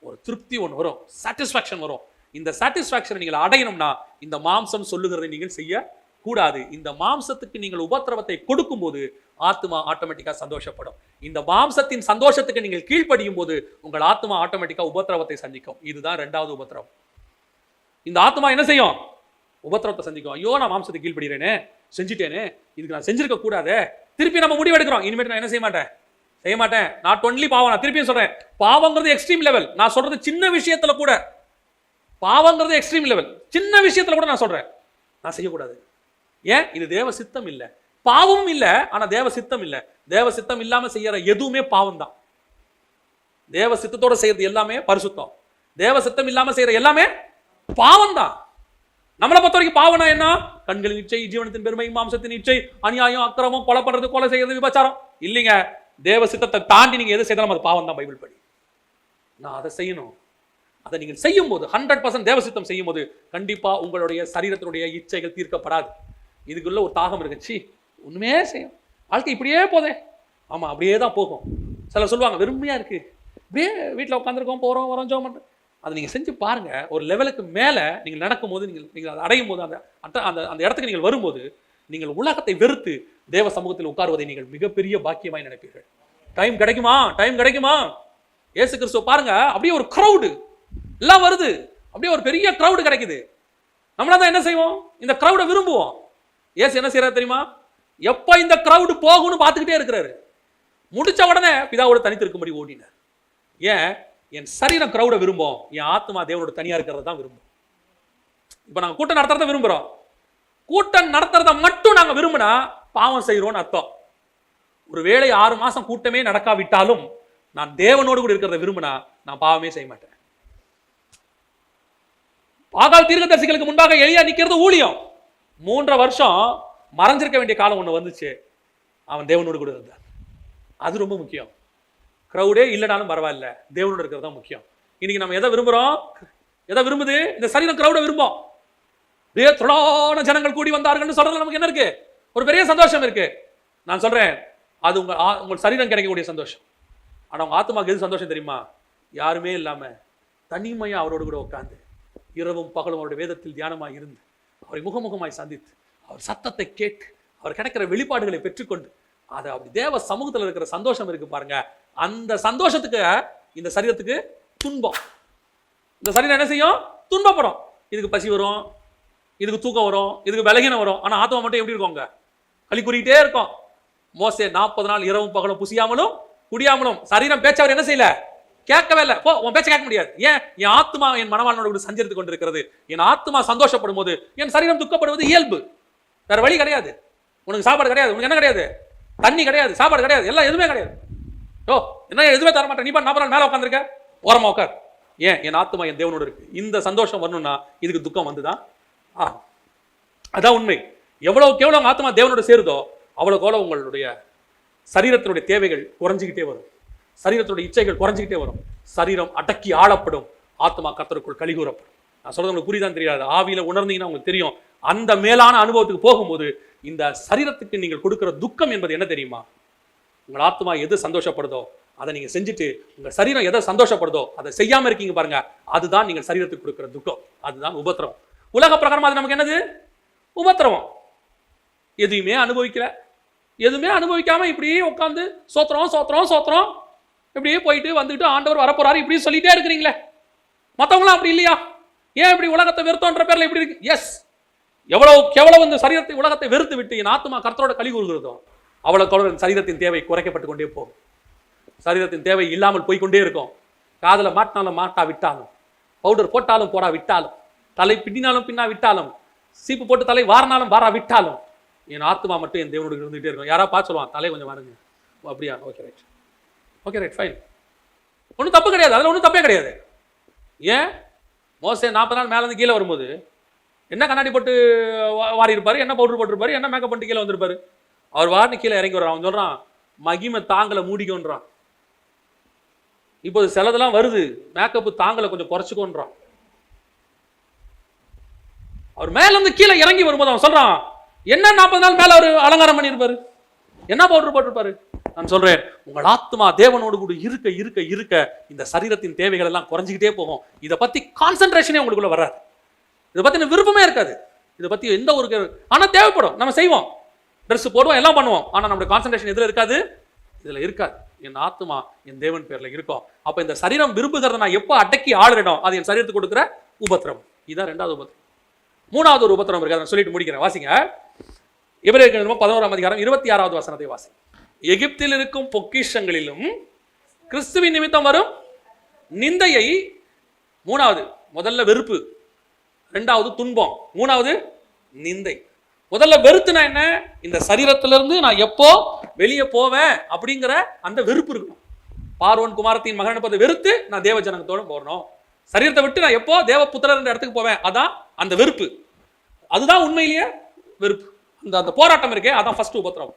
ஒரு திருப்தி ஒன்று வரும், சாட்டிஸ்பாக்சன் வரும். இந்த சாட்டிஸ்பாக்சனை நீங்கள் அடையணும்னா இந்த மாம்சம் சொல்லுகிறதை நீங்கள் செய்ய கூடாது. இந்த மாம்சத்துக்கு நீங்கள் உபத்திரவத்தை கொடுக்கும் போது ஆத்மா ஆட்டோமேட்டிக்கா சந்தோஷப்படும். இந்த மாம்சத்தின் சந்தோஷத்துக்கு நீங்கள் கீழ்ப்படியும் போது உங்கள் ஆத்மா ஆட்டோமேட்டிக்கா உபத்திரவத்தை சந்திக்கும். இதுதான் 2வது உபத்திரவம். இந்த ஆத்மா என்ன செய்யும்? உபத்திரவத்தை சந்திக்கும். ஐயோ, நான் மாம்சத்தை கீழ்படுகிறேனே, செஞ்சுட்டேனே, இதுக்கு நான் செஞ்சிருக்க கூடாதே. திருப்பி நம்ம முடிவெடுக்கிறோம், இனிமேட்டு நான் என்ன செய்ய மாட்டேன். நாட் ஒன்லி பாவம். நான் திருப்பியும் சொல்றேன், பாவங்கிறது எக்ஸ்ட்ரீம் லெவல். நான் சொல்றது சின்ன விஷயத்துல கூட, பாவங்கிறது எக்ஸ்ட்ரீம் லெவல். சின்ன விஷயத்துல கூட நான் சொல்றேன், நான் செய்யக்கூடாது. ஏன்? இது தேவ சித்தம் இல்ல. பாவமும் இல்ல, ஆனா தேவ சித்தம் இல்ல. தேவ சித்தம் இல்லாம செய்யற எதுவுமே பாவம் தான். தேவ சித்தத்தோட செய்யறது எல்லாமே பரிசுத்தம். தேவ சித்தம் இல்லாம செய்யற எல்லாமே பாவம் தான். நம்மளை பொறுத்த வரைக்கும் பாவனா என்ன? கண்களின் இச்சை, ஜீவனத்தின் பெருமை, மாம்சத்தின் இச்சை, அநியாயம், அக்கிரமம், கொலை பண்றது, கொலை செய்யறது, விபச்சாரம். இல்லைங்க, தேவ சித்தத்தை தாண்டி நீங்க எது செய்தாலும் அது பாவம் தான் பைபிள் படி. நான் அதை செய்யணும். அதை நீங்கள் செய்யும் போது 100% தேவ சித்தம் செய்யும் போது கண்டிப்பா உங்களுடைய சரீரத்தினுடைய இச்சைகள் தீர்க்கப்படாது. இதுக்குள்ள ஒரு தாகம் இருக்குச்சு, ஒண்ணுமே செய்யும், வாழ்க்கை இப்படியே போதே. ஆமா, அப்படியே தான் போகும். சிலர் சொல்லுவாங்க, வெறுமையா இருக்கு, அப்படியே வீட்டில் உட்காந்துருக்கோம், போறோம் வரோம், ஜோம் பண்றோம். அதை நீங்க செஞ்சு பாருங்க. ஒரு லெவலுக்கு மேல நீங்கள் நடக்கும் போது, நீங்கள் அதை அடையும் போது, அந்த இடத்துக்கு நீங்கள் வரும்போது நீங்கள் உலகத்தை வெறுத்து தேவ சமூகத்தில் உட்காருவதை நீங்கள் மிகப்பெரிய பாக்கியமாய் நினைப்பீர்கள். டைம் கிடைக்குமா? இயேசு கிறிஸ்துவ பாருங்க, அப்படியே ஒரு கிரௌடு எல்லாம் வருது, அப்படியே ஒரு பெரிய கிரௌடு கிடைக்குது. நம்மளா தான் என்ன செய்வோம்? இந்த கிரௌடை விரும்புவோம். இயேசு என்ன செய்யறாரு தெரியுமா? எப்ப இந்த கிரௌடு போகும்னு பார்த்துக்கிட்டே இருக்கிறாரு. முடிச்ச உடனே பிதாவோட தனித்திருக்கும்படி ஓடினார். ஏன்? என் சரீரம் கிரௌடை விரும்பும், என் ஆத்மா தேவனோட தனியா இருக்கிறத தான் விரும்பும். இப்ப நாங்க கூட்டம் நடத்துறத விரும்புறோம். கூட்டம் நடத்துறத மட்டும் நாங்க விரும்பினா பாவம் செய்யறோம்னு அர்த்தம். ஒருவேளை 6 மாசம் கூட்டமே நடக்காவிட்டாலும் நான் தேவனோடு கூட இருக்கிறத விரும்பினா நான் பாவமே செய்ய மாட்டேன். பாகால் தீர்க்கதரிசிகளுக்கு முன்பாக எலியா நிக்கிறது ஊழியம். 3.5 வருஷம் மறைஞ்சிருக்க வேண்டிய காலம் ஒண்ணு வந்துச்சு. அவன் தேவனோடு கூட இருந்தான். அது ரொம்ப முக்கியம். கிரௌடே இல்லைனாலும் பரவாயில்ல, தேவனோடு இருக்கிறது தான் முக்கியம். இன்னைக்கு நம்ம எதை விரும்புறோம்? எதை விரும்புது? இந்த சரீரம் கிரௌட விரும்பும். திரளான ஜனங்கள் கூடி வந்தார்கள் சொல்றது நமக்கு என்ன இருக்கு? ஒரு பெரிய சந்தோஷம் இருக்கு. நான் சொல்றேன், அது உங்கள் சரீரம் கிடைக்கக்கூடிய சந்தோஷம். ஆனா உங்க ஆத்மாக்கு எது சந்தோஷம் தெரியுமா? யாருமே இல்லாம தனிமையா அவரோடு கூட உட்கார்ந்து இரவும் பகலும் அவருடைய வேதத்தில் தியானமாய் இருந்து அவரை முகமுகமாய் சந்தித்து அவர் சத்தத்தை கேட்டு அவர் கிடைக்கிற வெளிப்பாடுகளை பெற்றுக்கொண்டு அதை அப்படி தேவ சமூகத்தில் இருக்கிற சந்தோஷம் இருக்கு பாருங்க. அந்த சந்தோஷத்துக்கு இந்த சரீரத்துக்கு துன்பம். இந்த சரீரம் என்ன செய்யும்? துன்பப்படும். இதுக்கு பசி வரும், இதுக்கு தூக்கம் வரும், இதுக்கு பலகீனம் வரும். ஆனா ஆத்மா மட்டும் எப்படி இருக்குங்க? களி கூறிக்கிட்டே இருக்கும். மோசே 40 நாள் இரவும் பகலும் புசியாமலும் குடியாமலும். சரீரம் பேச்ச அவர் என்ன செய்யல? கேட்கவே இல்லை. போ, உன் பேச்ச கேட்க முடியாது. ஏன்? என் ஆத்மா என் மனவாளனோடு சஞ்சரித்து கொண்டிருக்கிறது. என் ஆத்மா சந்தோஷப்படும் போது என் சரீரம் துக்கப்படுவது இயல்பு. வேற வழி கிடையாது. உனக்கு சாப்பாடு கிடையாது, உனக்கு என்ன கிடையாது? தண்ணி கிடையாது, சாப்பாடு கிடையாது, எல்லாம் எதுவுமே கிடையாது. ஓ, என்ன எதுவுமே தர மாட்டேன், நீ பண்ண 40 நாள் மேல உட்காந்துருக்க, ஓரமா உட்கார். ஏன்? என் ஆத்மா என் தேவனோடு இருக்கு. இந்த சந்தோஷம் வரணும்னா இதுக்கு துக்கம் வந்துதான். அதான் உண்மை. எவ்வளவுக்கு எவ்வளவு உங்க ஆத்மா தேவனோட சேருதோ அவ்வளவுக்கு எவ்வளவு உங்களுடைய சரீரத்தினுடைய தேவைகள் குறைஞ்சிக்கிட்டே வரும், சரீரத்தினுடைய இச்சைகள் குறைஞ்சிக்கிட்டே வரும், சரீரம் அடக்கி ஆளப்படும், ஆத்மா கர்த்தருக்குள் கலிகூறப்படும். நான் சொல்றது உங்களுக்கு புரியுதான் தெரியாது? ஆவியில உணர்ந்தீங்கன்னா உங்களுக்கு தெரியும். அந்த மேலான அனுபவத்துக்கு போகும்போது இந்த சரீரத்துக்கு நீங்கள் கொடுக்கிற துக்கம் என்பது என்ன தெரியுமா? உங்கள் ஆத்மா எது சந்தோஷப்படுதோ அதை நீங்க செஞ்சுட்டு உங்க சரீரம் எதை சந்தோஷப்படுதோ அதை செய்யாம இருக்கீங்க பாருங்க, அதுதான் நீங்கள் சரீரத்துக்கு கொடுக்கிற துக்கம், அதுதான் உபத்திரவம். உலக பிரகாரமா அது நமக்கு என்னது? உபத்திரவம். எதுவுமே அனுபவிக்கல, எதுவுமே அனுபவிக்காம இப்படியே உட்காந்து சோத்திரம் சோத்திரம் சோத்திரம் இப்படியே போயிட்டு வந்துட்டு ஆண்டவர் வரப்போறாரு இப்படியே சொல்லிட்டே இருக்கிறீங்களே, மற்றவங்களாம் அப்படி இல்லையா? ஏன் இப்படி உலகத்தை வெறுத்தோன்ற பேர்ல எப்படி இருக்கு? எஸ், எவ்வளவு இந்த சரீரத்தை உலகத்தை வெறுத்து விட்டு என் ஆத்மா கர்த்தரோட களி கூறுகிறதோ அவ்வளவு சரீரத்தின் தேவை குறைக்கப்பட்டு கொண்டே போகும். சரீரத்தின் தேவை இல்லாமல் போய்கொண்டே இருக்கும். காதல மாட்டினாலும் மாட்டா விட்டாலும், பவுடர் போட்டாலும் போடா விட்டாலும், தலை பின்னாலும் பின்னா விட்டாலும், சீப்பு போட்டு தலை வாரினாலும் வாரா விட்டாலும், என் ஆத்மா மட்டும் என் தேவனுக்கு இருந்துகிட்டே இருக்கும். யாரா பார்த்து சொல்லுவான், தலை கொஞ்சம் வாருங்க. அப்படியா? Okay right, okay right, fine. ஒன்றும் தப்பு கிடையாது, அதில் ஒன்றும் தப்பே கிடையாது. ஏன் மோசே 40 நாள் மேலேருந்து கீழே வரும்போது என்ன கண்ணாடி போட்டு வாரி இருப்பாரு, என்ன பவுடர் போட்டிருப்பாரு, என்ன மேக்கப் பண்ணிட்டு கீழே வந்திருப்பாரு? அவர் வாரினு கீழே இறங்கி வர்றான். அவன் சொல்றான், மகிமை தாங்கலை மூடிக்கொன்றான். இப்போ சிலதெல்லாம் வருது, மேக்கப் தாங்கலை கொஞ்சம் குறைச்சிக்கொன்றான். அவர் மேலேருந்து கீழே இறங்கி வரும்போது அவன் சொல்றான், என்ன 40 நாள் மேல அவர் அலங்காரம் பண்ணியிருப்பாரு, என்ன பவுடர் போட்டிருப்பாரு? நான் சொல்றேன், உங்கள் ஆத்மா தேவனோடு கூட இருக்க இருக்க இருக்க இந்த சரீரத்தின் தேவைகள் எல்லாம் குறைஞ்சிக்கிட்டே போகும். இதை பத்தி கான்சென்ட்ரேஷனே உங்களுக்குள்ள வராது, இதை பத்தி விருப்பமே இருக்காது, இதை பத்தி எந்த ஒரு, ஆனா தேவைப்படும், நம்ம செய்வோம், ட்ரெஸ் போடுவோம், எல்லாம் பண்ணுவோம். ஆனா நம்மளுடைய கான்சென்ட்ரேஷன் எதுல இருக்காது? இதுல இருக்காது. என் ஆத்மா என் தேவன் பேர்ல இருக்கும். அப்ப இந்த சரீரம் விரும்புகிறத நான் எப்ப அடக்கி ஆளுறேனோ அது என் சரீரத்துக்கு கொடுக்குற உபத்திரம். இதான் 2வது உபத்திரம். 3வது ஒரு உபத்திரம் இருக்கு, அதை சொல்லிட்டு முடிக்கிறேன். வாசிங்க, எபிரேயர் 11ஆம் அதிகாரம் 26வது வசனத்தை வாசி. எகிப்தில் இருக்கும் பொக்கிஷங்களிலும் கிறிஸ்துவின் நிமித்தம் வரும் நிந்தையை, 3வது முதல்ல வெறுப்பு, 2வது துன்பம், 3வது நிந்தை. முதல்ல வெறுத்துனா என்ன? இந்த சரீரத்திலிருந்து நான் எப்போ வெளியே போவேன் அப்படிங்கிற அந்த வெறுப்பு இருக்கணும். பார்வோன் குமாரத்தின் மகன் என்பதை வெறுத்து நான் தேவ ஜனத்தோட போறணும். சரீரத்தை விட்டு நான் எப்போ தேவ புத்திரர் என்ற இடத்துக்கு போவேன், அதான் அந்த வெறுப்பு. அதுதான் உண்மையிலேயே வெறுப்பு. அந்த போராட்டம் இருக்கே, அதான் ஃபர்ஸ்ட் உபத்திரம்.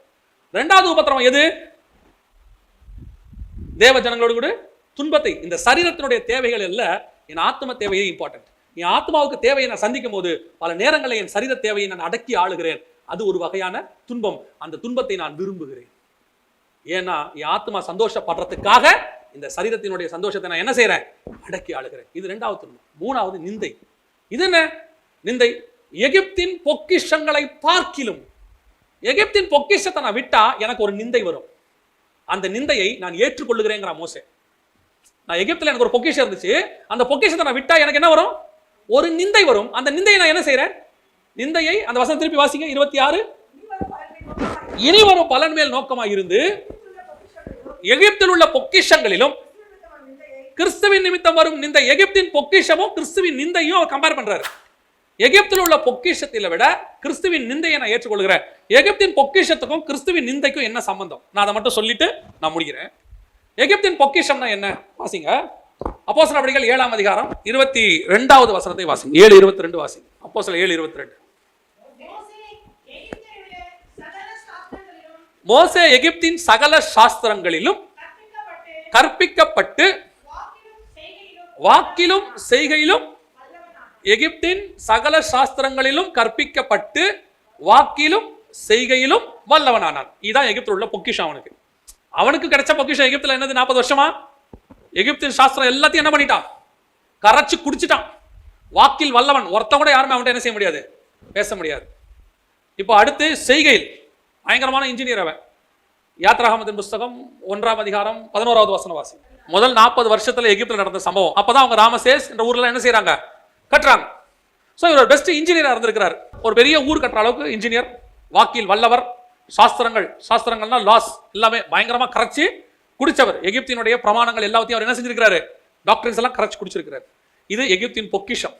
2வது உபத்திரம் எது? தேவ ஜனங்களோடு கூட துன்பத்தை. இந்த சரீரத்தினுடைய தேவைகள் அல்ல, என் ஆத்ம தேவையே இம்பார்ட்டன்ட். என் ஆத்மாவுக்கு தேவையை நான் சந்திக்கும் போது பல நேரங்களில் என் சரீர தேவையை நான் அடக்கி ஆளுகிறேன். அது ஒரு வகையான துன்பம். அந்த துன்பத்தை நான் விரும்புகிறேன். ஏன்னா என் ஆத்மா சந்தோஷப்படுறதுக்காக இந்த சரீரத்தினுடைய சந்தோஷத்தை நான் என்ன செய்யறேன்? அடக்கி ஆளுகிறேன். இது 2வது துன்பம். 3வது நிந்தை. இது என்ன நிந்தை? எகிப்தின் பொக்கிஷங்களை பார்க்கிலும், எகிப்தின் பொக்கிஷத்தை நான் விட்டா எனக்கு ஒரு நிந்தை வரும். அந்த நிந்தையை நான் ஏற்றுக்கொள்ளுகிறேங்கிற மோசே. நான் எகிப்தில் எனக்கு ஒரு பொக்கிஷம் இருந்துச்சு, அந்த பொக்கிஷத்தை நான் விட்டா எனக்கு என்ன வரும்? ஒரு நிந்தை வரும். அந்த நிந்தையை நான் என்ன செய்யறேன்? நிந்தையை, அந்த வசனம் திருப்பி வாசிங்க 26. இனி வரும் பலன் மேல் நோக்கமாக இருந்து எகிப்தில் உள்ள பொக்கிஷங்களிலும் கிறிஸ்துவின் நிமித்தம் வரும் நிந்தை. எகிப்தின் பொக்கிஷமும் கிறிஸ்துவின் நிந்தையும் அவர் கம்பேர் பண்றாரு. எகிப்தில் உள்ள பொக்கிஷத்தை விட கிறிஸ்துவின் நிந்தையை நான் ஏற்றுக்கொள்கிறேன். எகிப்தின் பொக்கிஷத்துக்கும் கிறிஸ்துவின் நிந்தைக்கும் என்ன சம்பந்தம்? நான் அதை மட்டும் சொல்லிட்டு நான் முடிக்கிறேன். எகிப்தின் பொக்கிஷம்னா என்ன? வாசிங்க, அப்போஸ்தலர் நடவடிக்கைகள் 7ஆம் அதிகாரம் 22வது வசனத்தை வாசிங்க. 7:22 வாசிங்க. அப்போஸ்தலர் 7:22. மோசே எகிப்தின் சகல சாஸ்திரங்களிலும் கற்பிக்கப்பட்டு வாக்கிலும் செய்கையிலும், எகிப்தின் சகல சாஸ்திரங்களிலும் கற்பிக்கப்பட்டு வாக்கிலும் செய்கையிலும் வல்லவனானான். இதுதான் எகிப்தில் உள்ள பொக்கிஷம். அவனுக்கு கிடைச்ச பொக்கிஷம் எகிப்தில் என்னது? 40 வருஷமா எகிப்தின் சாஸ்திரம் எல்லாத்தையும் என்ன பண்ணிட்டான்? கரைச்சு குடிச்சிட்டான். வாக்கில் வல்லவன். ஒருத்தன் கூட யாருமே அவன்கிட்ட என்ன செய்ய முடியாது, பேச முடியாது. இப்போ அடுத்து செய்கையில் பயங்கரமான இன்ஜினியர் அவன். யாத்ராகமத்தின் புஸ்தகம் 1ஆம் அதிகாரம் 11வது வசனம் வாசி. முதல் 40 வருஷத்துல எகிப்தில் நடந்த சம்பவம். அப்பதான் அவங்க ராமசேஸ் என்ற ஊர்ல என்ன செய்யறாங்க? கட்டுறாங்க. ஸோ இவர் பெஸ்ட் இன்ஜினியரா இருந்திருக்கிறார். ஒரு பெரிய ஊர் கட்டுற அளவுக்கு இன்ஜினியர், வாக்கில் வல்லவர், சாஸ்திரங்கள்னா லாஸ் எல்லாமே பயங்கரமா கரைச்சி குடிச்சவர். எகிப்தினுடைய பிரமாணங்கள் எல்லாத்தையும் அவர் என்ன செஞ்சிருக்கிறாரு? டாக்டர்ஸ் எல்லாம் கரைச்சி குடிச்சிருக்கிறார். இது எகிப்தின் பொக்கிஷம்.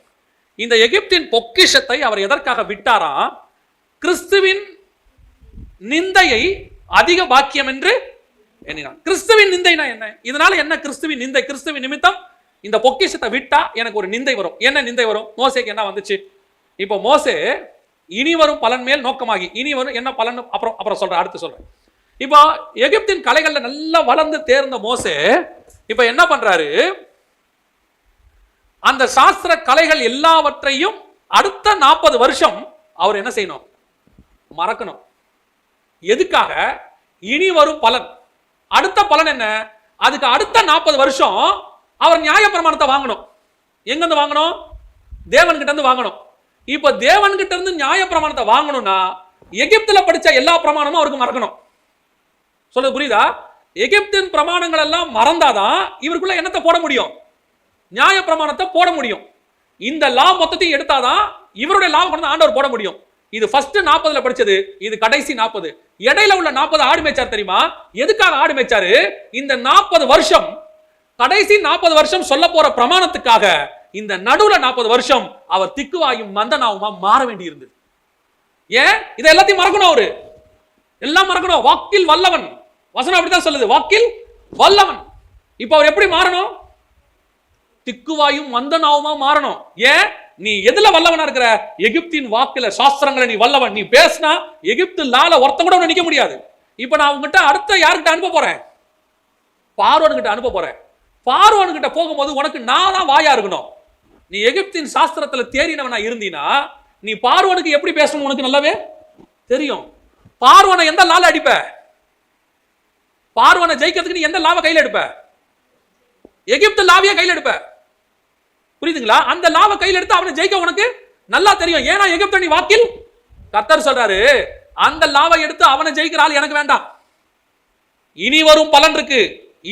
இந்த எகிப்தின் பொக்கிஷத்தை அவர் எதற்காக விட்டாராம்? கிறிஸ்துவின் நிந்தையை அதிக பாக்கியம் என்று எண்ணினான். கிறிஸ்துவின் நிந்தைனா என்ன? இதனால என்ன கிறிஸ்துவின் நிந்தை? கிறிஸ்துவின் நிமித்தம் இந்த பொக்கிஷத்தை விட்டா எனக்கு ஒரு நிந்தை வரும். என்ன நிந்தை வரும்? மோசேக்கு என்ன வந்துச்சு? இப்போ மோசே இனி வரும் பலன் மேல் நோக்கமாகி, இனி வரும் என்ன பலன் அப்புறம் சொல்றேன், அடுத்து சொல்றேன். இப்போ எகிப்தின் கலைகள்ல நல்லா வளர்ந்து தேர்ந்த மோசே இப்ப என்ன பண்றாரு? அந்த சாஸ்திர கலைகள் எல்லாவற்றையும் அடுத்த 40 வருஷம் அவர் என்ன செய்யணும்? மறக்கணும். எதுக்காக? இனி வரும் பலன். அடுத்த பலன் என்ன? அதுக்கு அடுத்த 40 வருஷம் அவர் நியாய பிரமாணத்தை வாங்கணும். எங்கிருந்து வாங்கணும்? தேவன்கிட்ட இருந்து வாங்கணும். இப்ப தேவன்கிட்ட இருந்து நியாய பிரமாணத்தை வாங்கணும்னா எகிப்துல படிச்ச எல்லா பிரமாணமும் அவருக்கு மறக்கணும். சொல்றது புரியுதா? எகிப்தின் பிரமாணங்கள் எல்லாம் மறந்தாதான் இவருக்குள்ள என்னத்தை போட முடியும்? நியாய பிரமாணத்தை போட முடியும். இந்த லா மொத்தத்தையும் எடுத்தாதான் இவருடைய லா கொண்டு ஆண்டவர் போட முடியும். இது ஃபர்ஸ்ட் 40ல படிச்சது, இது கடைசி 40. இடையில உள்ள 40 ஆடு மேய்ச்சார் தெரியுமா? எதுக்காக ஆடு மேய்ச்சாரு? இந்த 40 வருஷம், கடைசி 40 வருஷம் சொல்ல போற பிரமாணத்துக்காக இந்த நடுவுல 40 வருஷம் அவர் திக்குவாயும் மந்தனாவுமா மாற வேண்டி இருந்தது. ஏன் இதை எல்லாத்தையும் மறக்கணும்? அவரு எல்லாம் மறக்கணும். வாக்கில் வல்லவன், வசனம் அப்படிதான் சொல்லுது, வாக்கில் வல்லவன். இப்ப அவர் எப்படி மாறணும்? திக்குவாயும் மந்தனாவுமா மாறணும். ஏன்? நீ எதுல வல்லவனா இருக்கிற? எகிப்தின் வாக்குல, சாஸ்திரங்களை நீ வல்லவன். நீ பேசினா எகிப்து லால ஒருத்த கூட நிக்க முடியாது. இப்ப நான் உங்ககிட்ட அடுத்த யாருக்கிட்ட அனுப்ப போறேன்? பார்வோன் கிட்ட அனுப்ப போறேன். பார்வோன் கிட்ட போகும்போது உனக்கு நான் தான் வாயா இருக்கணும். நீ எகிப்தின் சாஸ்திரத்துல தேறினவனா இருந்தீனா நீ பார்வோனுக்கு எப்படி பேசணும் உனக்கு நல்லாவே தெரியும். பார்வோனை எந்த லால அடிப்ப? பார்வோனை ஜெயிக்கிறதுக்கு நீ எந்த லாவை கையில எடுப்ப? எகிப்து லாவிய கையில எடுப்ப. புரியுதுங்களா? அந்த லாவை கையில எடுத்து அவனை ஜெயிக்க உனக்கு நல்லா தெரியும். ஏன்னா எகிப்து நீ வாக்கில், கர்த்தர் சொல்றாரு, அந்த லாவை எடுத்து அவனை ஜெயிக்கிற ஆள் எனக்கு வேண்டாம். இனி வரும் பலன் இருக்கு.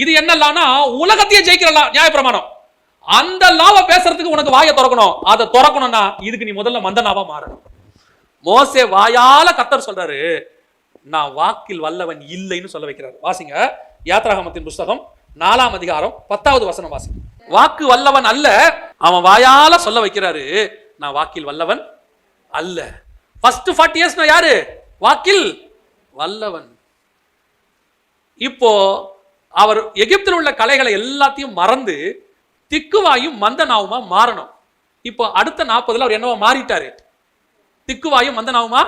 இது என்ன லானா? உலகத்தையே ஜெயிக்கிற லா, நியாயப்பிரமாணம். அந்த லாவை பேசுறதுக்கு உனக்கு வாயை திறக்கணும். அதை திறக்கணும்னா இதுக்கு நீ முதல்ல மந்தனாவா மாறணும். மோசே வாயால கர்த்தர் சொல்றாரு, நான் வாக்கில் வல்லவன் இல்லைன்னு சொல்ல வைக்கிறார். வாசிங்க யாத்ராகமத்தின் புஸ்தகம் 4ஆம் அதிகாரம் 10வது வசனம் வாசிங்க. வாக்கு வல்லவன் அல்ல, அவன் வாயால சொல்ல வைக்கிறாரு, நான் வாக்கில் வல்லவன் அல்ல. ஃபர்ஸ்ட் 40 இயர்ஸ் நான் யாரு? வாக்கில் வல்லவன். இப்போ அவர் எகிப்தில் உள்ள கலைகளை எல்லாத்தையும் மறந்து திக்குவாயும் மந்தனாவுமா மாறணும். இப்போ அடுத்த 40ல அவர் என்னவா மாறிட்டாரு? திக்குவாயும் மந்தனாவுமா.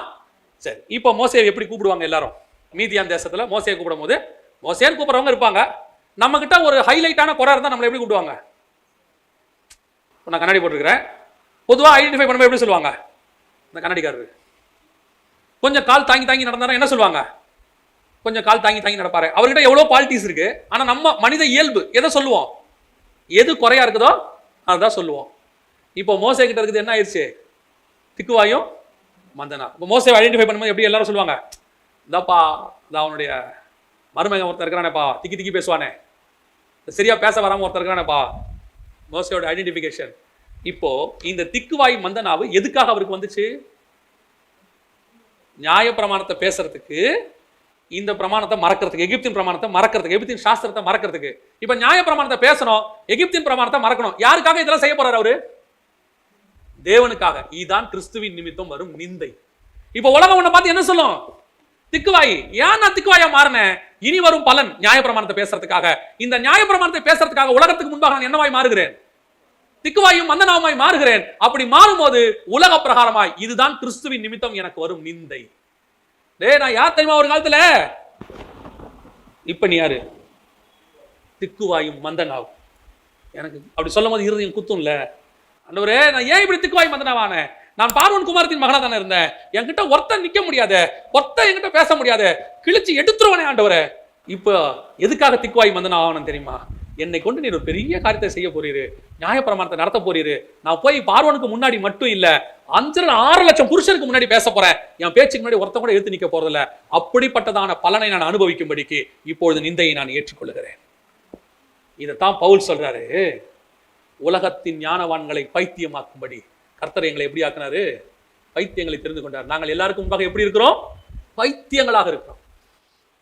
சரி, இப்போ மோசேவை எப்படி கூப்பிடுவாங்க எல்லாரும்? மீதியான் தேசத்துல மோசேயை கூப்பிடும் போது மோசேன்னு கூப்பிடுறவங்க இருப்பாங்க. நம்ம கிட்ட ஒரு ஹைலைட்டான குறை இருந்தா நம்மளை எப்படி கூப்பிடுவாங்க? நான் கண்ணாடி போட்டிருக்கிறேன், பொதுவாக ஐடென்டிஃபை பண்ணும்போது எப்படி சொல்லுவாங்க? இந்த கண்ணாடிக்காரரு கொஞ்சம் கால் தாங்கி தாங்கி நடந்தாரா என்ன சொல்லுவாங்க? கொஞ்சம் கால் தாங்கி தாங்கி நடப்பாரு. அவர்கிட்ட எவ்வளோ குவாலிட்டிஸ் இருக்கு. ஆனா நம்ம மனித இயல்பு எதை சொல்லுவோம்? எது குறையா இருக்குதோ அதுதான் சொல்லுவோம். இப்போ மோசே கிட்ட இருக்குது என்ன ஆயிடுச்சு? திக்குவாயும் மந்தனா. இப்போ மோசேவை ஐடென்டிஃபை பண்ணும்போது எப்படி எல்லாரும் சொல்லுவாங்க? இதாப்பா, இதான் அவனுடைய மருமகன் ஒருத்தர் இருக்கிறானேப்பா, திக்கி திக்கி பேசுவானே, சரியா பேச வராம ஒருத்தர் இருக்கிறானேப்பா. மோசேயோட ஐடென்டிஃபிகேஷன். இப்போ இந்த திக்குவாய் மந்தனாவு எதுக்காக அவருக்கு வந்துச்சு? நியாய பிரமாணத்தை பேசுறதுக்கு, இந்த பிரமாணத்தை மறக்கிறதுக்கு, எகிப்தின் பிரமாணத்தை மறக்கிறதுக்கு, எகிப்தின் சாஸ்திரத்தை மறக்கிறதுக்கு. இப்ப நியாய பிரமாணத்தை பேசணும், எகிப்தின் பிரமாணத்தை மறக்கணும். யாருக்காக இதெல்லாம் செய்ய போறாரு அவரு? தேவனுக்காக. இதுதான் கிறிஸ்துவின் நிமித்தம் வரும் நிந்தை. இப்ப உலகம் உன்னை பார்த்து என்ன சொல்லும்? திக்குவாய். ஏன் நான் திக்குவாயா மாறினேன்? இனி வரும் பலன் நியாய பிரமாணத்தை பேசுறதுக்காக. இந்த நியாய பிரமாணத்தை பேசுறதுக்காக உலகத்துக்கு முன்பாக நான் என்னவாய் மாறுகிறேன்? திக்குவாயும் மந்தனாவுமாய் மாறுகிறேன். அப்படி மாறும்போது உலக பிரகாரமாய் இதுதான் கிறிஸ்துவின் நிமித்தம் எனக்கு வரும் நிந்தை. நான் யார் தெரியுமா ஒரு காலத்துல? இப்ப நீ யாரு? திக்குவாயும் மந்தனாவும். எனக்கு அப்படி சொல்லும் போது இருதயம் குத்தும்ல. ஆண்டவரே, நான் ஏன் இப்படி திக்குவாயும் மந்தனாவான? நான் பார்வோன் குமாரத்தின் மகனா தானே இருந்தேன். என்கிட்ட ஒருத்தன் நிக்க முடியாத, ஒருத்தன் என்கிட்ட பேச முடியாத, கிழிச்சு எடுத்துருவானே ஆண்டவரே. இப்போ எதுக்காக திக்குவாய் மந்தனாவானு தெரியுமா? என்னை கொண்டு நீர் ஒரு பெரிய காரியத்தை செய்ய போறீரு, நியாயப்பிரமாணத்தை நடத்த போறீரு. நான் போய் பார்வோனுக்கு முன்னாடி மட்டும் இல்ல, 6 லட்சம் புருஷனுக்கு முன்னாடி பேச போறேன். என் பேச்சுக்கு முன்னாடி ஒருத்தன் கூட எடுத்து நிக்க போறதில்ல. அப்படிப்பட்டதான பலனை நான் அனுபவிக்கும்படிக்கு இப்பொழுது நிந்தையை நான் ஏற்றுக்கொள்கிறேன். இதைத்தான் பவுல் சொல்றாரு, உலகத்தின் ஞானவான்களை பைத்தியமாக்கும்படி கர்த்தர் எங்களை எப்படி ஆக்கினாரு? பைத்தியங்களை தெரிந்து கொண்டார். நாங்கள் எல்லாருக்கும் முன்பாக எப்படி இருக்கிறோம்? பைத்தியங்களாக இருக்கிறோம்.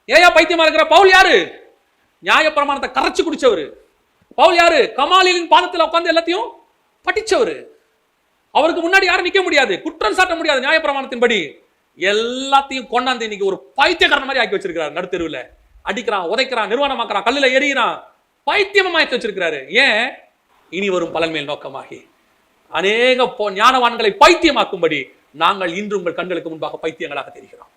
ஏன் பைத்தியமா இருக்கிற? பவுல் யாரு? நியாய பிரமாணத்தை கரைச்சு குடிச்சவரு. பவுல் யாரு? கமாலியலின் பாதத்தில் உட்கார்ந்து எல்லாத்தையும் படிச்சவரு. அவருக்கு முன்னாடி யாரும் நிக்க முடியாது, குற்றம் சாட்ட முடியாது. நியாய பிரமாணத்தின்படி எல்லாத்தையும் கொண்டாந்து இன்னைக்கு ஒரு பைத்தியக்காரன் மாதிரி ஆக்கி வச்சிருக்கிறார். நடுத்தெருவில் அடிக்கிறான், உதைக்கிறான், நிர்வாணமாக்குறான், கல்லில் எறிகிறான், பைத்தியமாக்கி வச்சிருக்கிறாரு. ஏன்? இனி வரும் பலன் மேல் நோக்கமாகி அநேக ஞானவான்களை பைத்தியமாக்கும்படி நாங்கள் இன்று உங்கள் கண்களுக்கு முன்பாக பைத்தியங்களாக தெரிகிறோம்.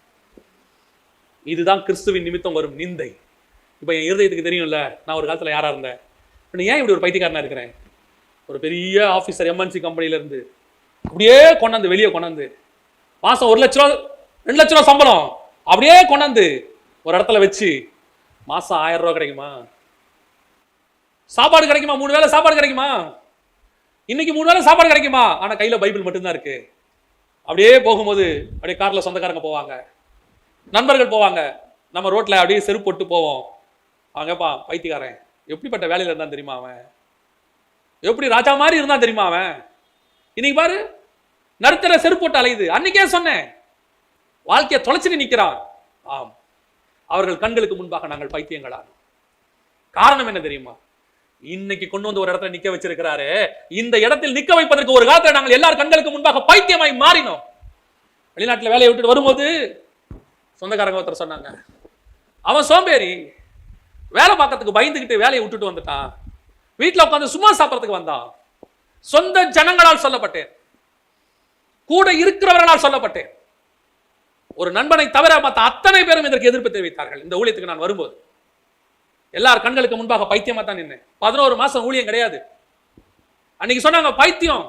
இதுதான் கிறிஸ்துவின் நிமித்தம் வரும் நிந்தை. இப்ப என் இருதயத்துக்கு தெரியும்ல, நான் ஒரு காலத்துல யாரா இருந்தேன், ஏன் இப்படி ஒரு பைத்தியக்காரனா இருக்கிறேன்? ஒரு பெரிய ஆபீசர் எம்என்சி கம்பெனில இருந்து அப்படியே கொண்டாந்து வெளியே கொண்டாந்து மாசம் 1 லட்ச ரூபா 2 லட்ச ரூபா சம்பளம் அப்படியே கொண்டாந்து ஒரு இடத்துல வச்சு மாசம் 1000 ரூபாய் கிடைக்குமா? சாப்பாடு கிடைக்குமா? 3 வேளை சாப்பாடு கிடைக்குமா? இன்னைக்கு 3 வேளை சாப்பாடு கிடைக்குமா? ஆனா கையில பைபிள் மட்டும்தான் இருக்கு. அப்படியே போகும்போது அப்படியே கார்ல சொந்தக்காரங்க போவாங்க, நண்பர்கள் போவாங்க, நம்ம ரோட்ல அப்படியே செருப்பு போட்டு போவோம். அவங்கப்பா பைத்தியக்காரன் எப்படிப்பட்ட வேலையில இருந்தான் தெரியுமா? அவன் எப்படி ராஜா மாதிரி இருந்தான் தெரியுமா அவன்? இன்னைக்கு பாரு, நடுத்தர செருப்பு போட்டு அலையுது. அன்னைக்கே சொன்னேன், வாழ்க்கையை தொலைச்சிட்டு நிற்கிறான். ஆம், அவர்கள் கண்களுக்கு முன்பாக நாங்கள் பைத்தியங்களானோம். காரணம் என்ன தெரியுமா? இன்னைக்கு கொண்டு வந்து ஒரு இடத்துல நிக்க வச்சிருக்கிறாரு. இந்த இடத்தில் நிக்க வைப்பதற்கு ஒரு காலத்துல நாங்கள் எல்லாரும் கண்களுக்கு முன்பாக பைத்தியமாய் மாறினோம். வெளிநாட்டுல வேலையை விட்டுட்டு வரும்போது சொந்தக்காரங்க ஒருத்தர் சொன்னாங்க, அவன் சோம்பேறி, வேலை பார்க்கறதுக்கு பயந்துகிட்டு வேலையை விட்டுட்டு வந்துட்டான், வீட்டுல உட்காந்து சும்மா சாப்பிடறதுக்கு வந்தான். சொந்த ஜனங்களால் சொல்லப்பட்டேன், கூட இருக்கிறவர்களால் சொல்லப்பட்டேன். ஒரு நண்பனை தவிர மற்ற அத்தனை பேரும் இதற்கு எதிர்ப்பு தெரிவித்தார்கள். இந்த ஊழியத்துக்கு நான் வரும்போது எல்லார் கண்களுக்கு முன்பாக பைத்தியமா தான் நின்னேன். 11 மாசம் ஊழியம் கிடையாது. அன்னைக்கு சொன்னாங்க, பைத்தியம்,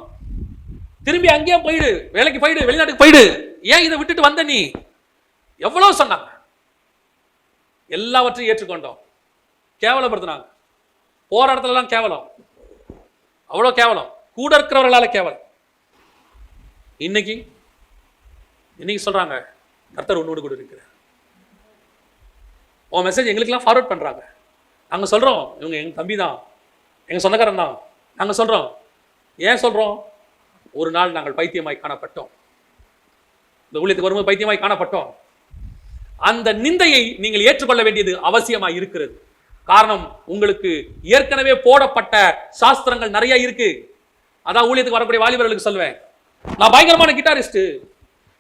திரும்பி அங்கேயே போயிடு, வேலைக்கு போயிடு, வெளிநாட்டுக்கு போயிடு, ஏன் இதை விட்டுட்டு வந்த நீ, எவ்வளவு சொன்னாங்க. எல்லாவற்றையும் ஏற்றுக்கொண்டோம். கேவலப்படுத்தினாங்க. போற இடத்துல எல்லாம் கேவலம், அவ்வளவு கேவலம், கூட இருக்கிறவர்களால கேவலம். இன்னைக்கு சொல்றாங்க, கர்த்தர் உன்னோடு கூட இருக்கிறார். உன் மெசேஜ் எங்களுக்கெல்லாம் ஃபார்வர்ட் பண்றாங்க. நாங்க சொல்றோம், இவங்க எங்க தம்பி தான், எங்க சொந்தக்காரன் தான். நாங்க சொல்றோம். ஏன் சொல்றோம்? ஒரு நாள் நாங்கள் பைத்தியமாய் காணப்பட்டோம். இந்த ஊழியத்துக்கு வரும்போது பைத்தியமாய் காணப்பட்டோம். அந்த நிந்தையை நீங்கள் ஏற்றுக்கொள்ள வேண்டியது அவசியமாய் இருக்கிறது. காரணம், உங்களுக்கு ஏற்கனவே போடப்பட்ட சாஸ்திரங்கள் நிறைய இருக்கு. அதான் ஊழியத்துக்கு வரக்கூடிய வாலிபர்களுக்கு சொல்வேன், நான் பயங்கரமான கிட்டாரிஸ்ட்,